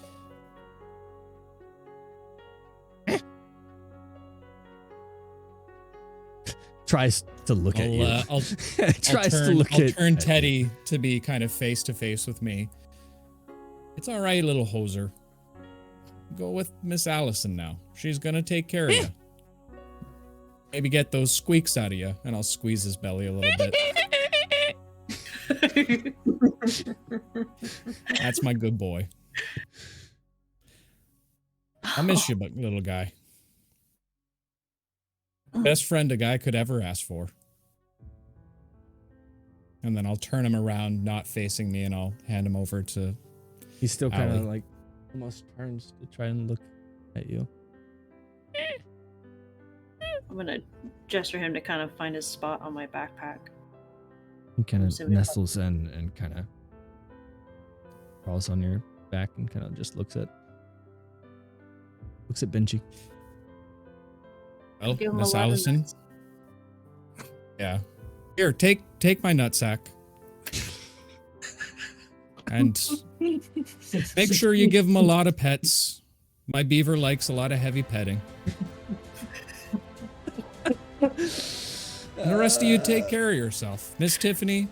tries to look at you. I'll tries to turn, look I'll at turn at you. Teddy to be kind of face to face with me. It's all right, little hoser. Go with Miss Allison now. She's gonna take care of you. Maybe get those squeaks out of you, and I'll squeeze his belly a little bit. That's my good boy. I miss you, little guy. Best friend a guy could ever ask for. And then I'll turn him around, not facing me, and I'll hand him over to... He still kind of Allie. like almost turns to try and look at you. I'm gonna gesture him to kind of find his spot on my backpack. He kind of Assuming- nestles in and kind of crawls on your back and kind of just looks at Benji. Well, Give him Miss 11 Allison. minutes. Yeah. Here, take my nutsack. And make sure you give him a lot of pets. My beaver likes a lot of heavy petting. And the rest of you take care of yourself. Miss Tiffany,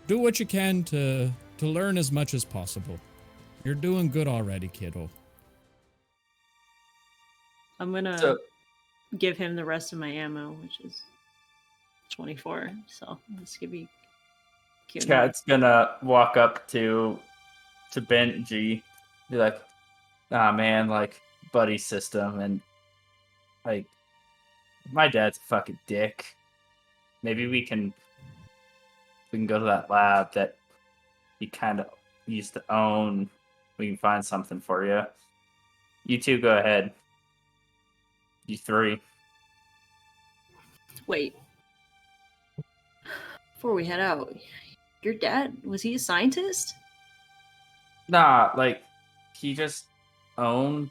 do what you can to learn as much as possible. You're doing good already, kiddo. I'm gonna So- give him the rest of my ammo, which is 24. So this could be cute. Cat's gonna walk up to Benji, be like, "Ah, man, like buddy system, and like my dad's a fucking dick. Maybe we can go to that lab that he kind of used to own. We can find something for you. You two go ahead. You three." Wait. Before we head out, your dad, was he a scientist? Nah, like he just owned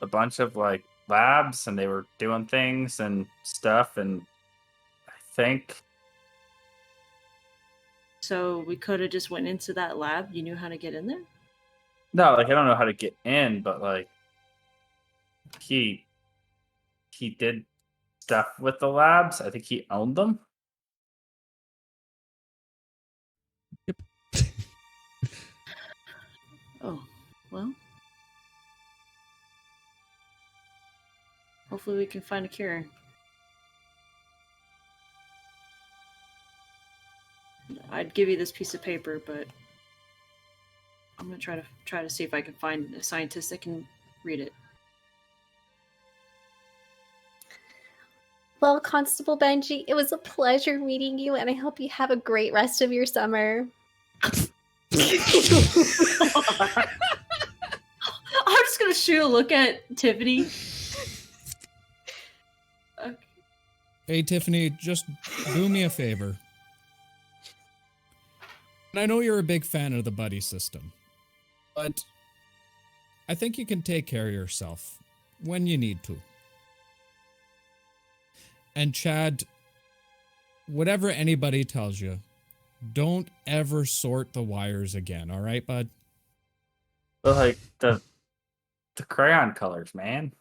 a bunch of like labs and they were doing things and stuff, and I think So we could have just went into that lab. You knew how to get in there? no, like I don't know how to get in, but like he did stuff with the labs. I think he owned them. Oh, well. Hopefully we can find a cure. I'd give you this piece of paper, but I'm gonna try to see if I can find a scientist that can read it. Well, Constable Benji, it was a pleasure meeting you, and I hope you have a great rest of your summer. I'm just gonna shoot a look at Tiffany. Okay. Hey, Tiffany, just do me a favor. And I know you're a big fan of the buddy system, but I think you can take care of yourself when you need to. And Chad, whatever anybody tells you, don't ever sort the wires again, all right, bud? But like the crayon colors, man.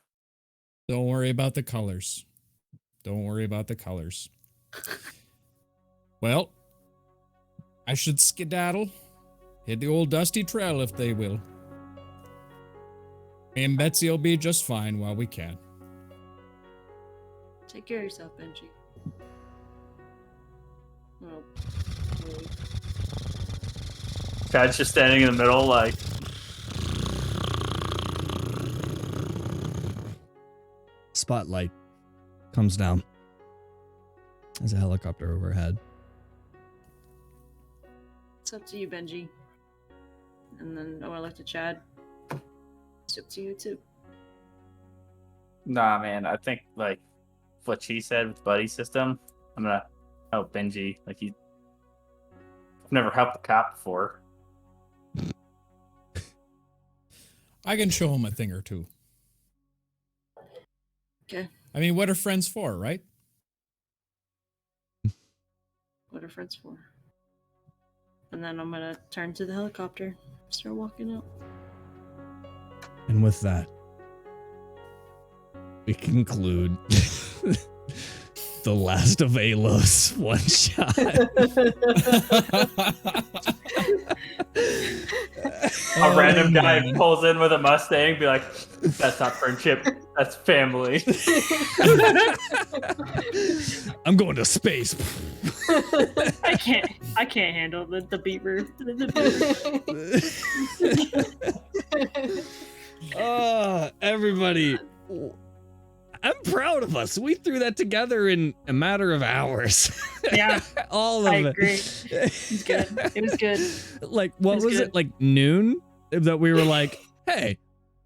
Don't worry about the colors. Don't worry about the colors. Well, I should skedaddle. Hit the old dusty trail if they will. Me and Betsy will be just fine while we can. Take care of yourself, Benji. Oh, really? Chad's just standing in the middle, like, Spotlight comes down. There's a helicopter overhead. It's up to you, Benji. And then I want to look to Chad. It's up to you too. nah, man. I think like what she said with buddy system. I'm gonna help Benji. Like I've never helped a cop before. I can show him a thing or two. Okay. I mean, what are friends for, right? What are friends for? And then I'm gonna turn to the helicopter, start walking out. And with that, we conclude the last of Aelos one shot. A random guy pulls in with a Mustang, be like, "That's not friendship. That's family." I'm going to space. I can't handle the beaver. Everybody, I'm proud of us. We threw that together in a matter of hours. Yeah, all of I it. agree. It was good. It was good. Like, what It was was good. it? Like noon that we were like, hey,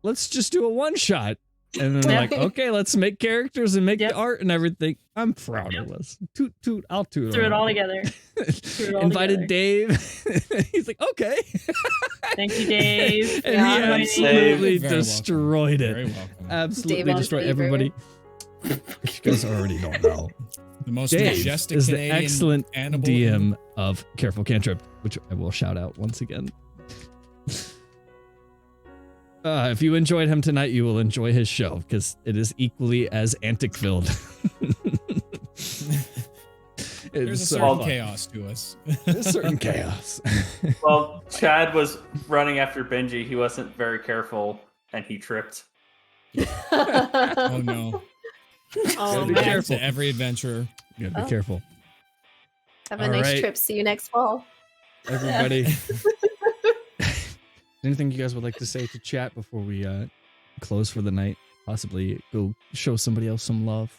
let's just do a one shot. And then we're Yeah. like, okay, let's make characters and make Yep. the art and everything. I'm proud of us. Toot, toot, I'll toot. Threw it all on. together. it all Invited together. Dave. He's like, okay. Thank you, Dave. And Yeah, he everybody. absolutely Very destroyed Very it. welcome. Absolutely Dave on destroyed Beaver. everybody. If you guys already don't know, The most Dave majestic is the Canadian excellent animal. DM of Careful Cantrip, which I will shout out once again. If you enjoyed him tonight, you will enjoy his show because it is equally as antic-filled. There's a so certain fun. chaos to us. There's certain chaos. Well, Chad was running after Benji. He wasn't very careful, and he tripped. Oh no. Oh, be man. careful. To every adventurer. You gotta be Oh. careful. Have a All nice right. trip. See you next fall. Everybody. Anything you guys would like to say to chat before we close for the night? Possibly go show somebody else some love.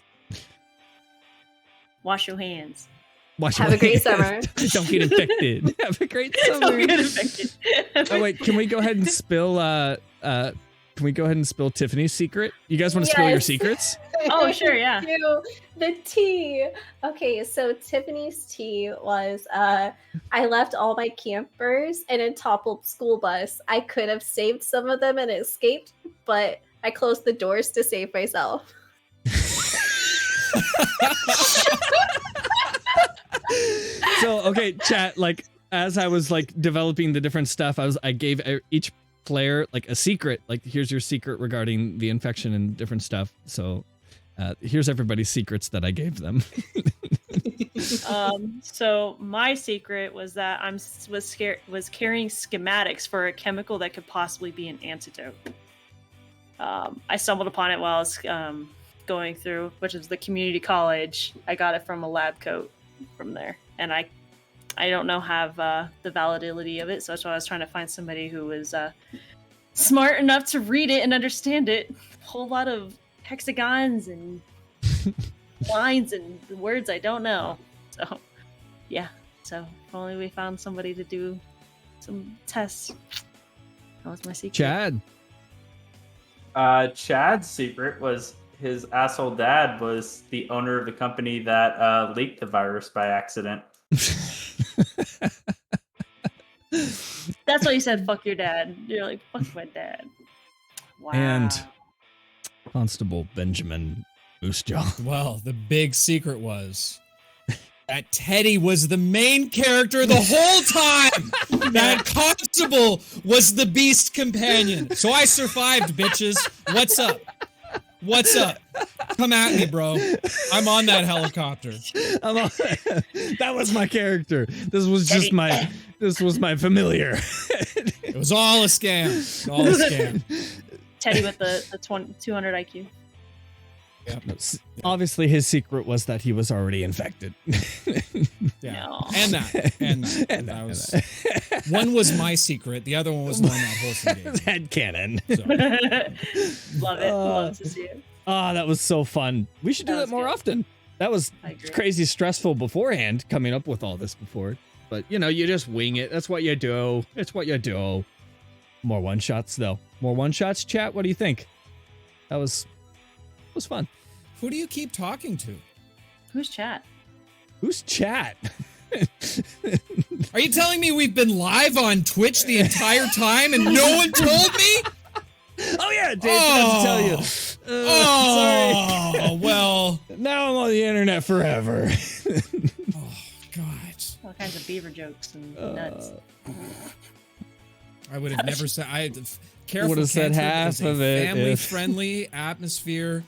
Wash your hands. Wash Have your a great hands. summer. Don't get infected. Have a great summer. Don't get infected. Oh wait, can we go ahead and spill can we go ahead and spill Tiffany's secret? You guys want to spill your Yes. secrets? Oh, sure, yeah. Thank you. The tea. Okay, so Tiffany's tea was I left all my campers in a toppled school bus. I could have saved some of them and escaped, but I closed the doors to save myself. So okay, chat, like as I was like developing the different stuff, I gave each player like a secret, like here's your secret regarding the infection and different stuff. So here's everybody's secrets that I gave them. So my secret was that was carrying schematics for a chemical that could possibly be an antidote. I stumbled upon it while I was going through, which is the community college. I got it from a lab coat from there, and I don't know have the validity of it, so that's why I was trying to find somebody who was smart enough to read it and understand it. A whole lot of hexagons and lines and words I don't know. So, yeah. So if only we found somebody to do some tests. That was my secret. Chad. Chad's secret was his asshole dad was the owner of the company that leaked the virus by accident. That's why you said fuck your dad. You're like, fuck my dad. Wow. And Constable Benjamin Moosejaw. Well, the big secret was that Teddy was the main character the whole time. That Constable was the beast companion. So I survived, bitches. What's up? What's up? Come at me, bro. I'm on that helicopter. That was my character. This was just my familiar. It was all a scam. It was all a scam. Teddy with the 200 IQ. Yep. Obviously, his secret was that he was already infected. Yeah. No. And that was one was my secret. The other one was the one that Holson gave me. Headcanon. So, Love it. Love to see it. Oh, that was so fun. We should do That that was more good. often. That was I agree. crazy stressful beforehand, coming up with all this before. But, you just wing it. That's what you do. It's what you do. More one-shots, though. More one-shots, chat? What do you think? That was fun. who do you keep talking to? Who's chat? Who's chat? Are you telling me we've been live on Twitch the entire time and no one told me? Oh, yeah, Dave forgot to tell you. Sorry. Oh, well. Now I'm on the internet forever. Oh, God. All kinds of beaver jokes and nuts. I would have never said. I careful. Would have said Cantrip half is a of it if- family-friendly atmosphere,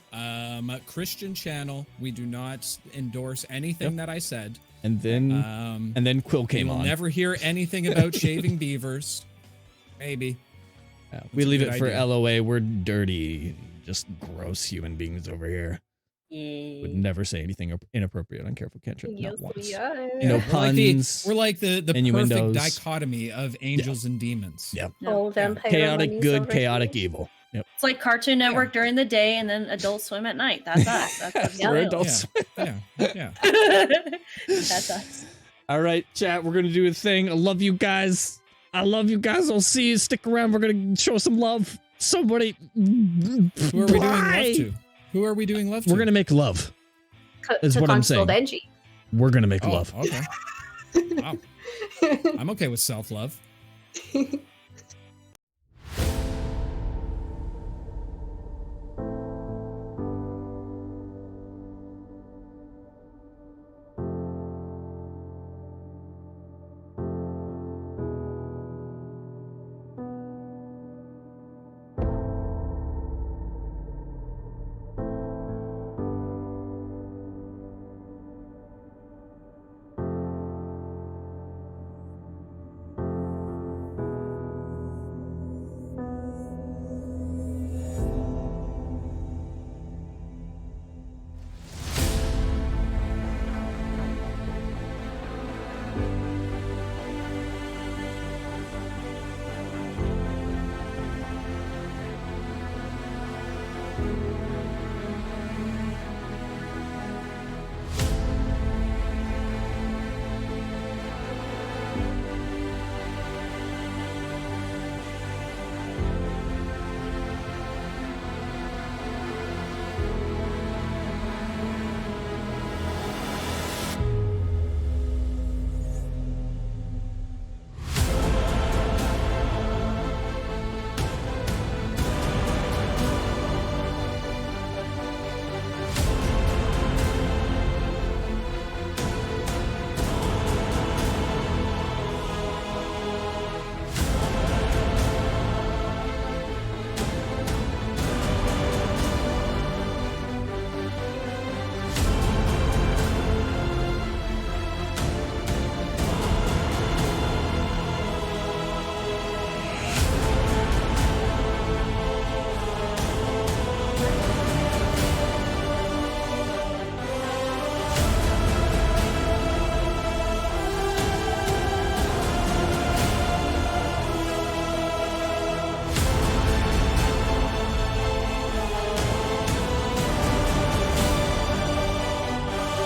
Christian channel. We do not endorse anything that I said. And then Quill You came will on. never hear anything about shaving beavers. Maybe. Yeah, we a leave good it for idea. LOA. We're dirty, just gross human beings over here. Would Yeah. never say anything inappropriate on Careful Cantrip. Yes, Not once. we are. No We're like the perfect innuendos. dichotomy of angels and demons. Yep. Oh, vampire Chaotic bunnies good, over chaotic here. evil. Yep. It's like Cartoon Network during the day and then Adult Swim at night. That's us. That's us. We're Yeah. adults. Yeah. That's us. All right, chat. We're gonna do a thing. I love you guys. I'll see you. Stick around. We're gonna show some love. Somebody. Who are we doing love to? Who are we doing love to? We're gonna make love. Is To what I'm Constable saying. Benji. We're gonna make Oh, love. okay. Wow. I'm okay with self-love.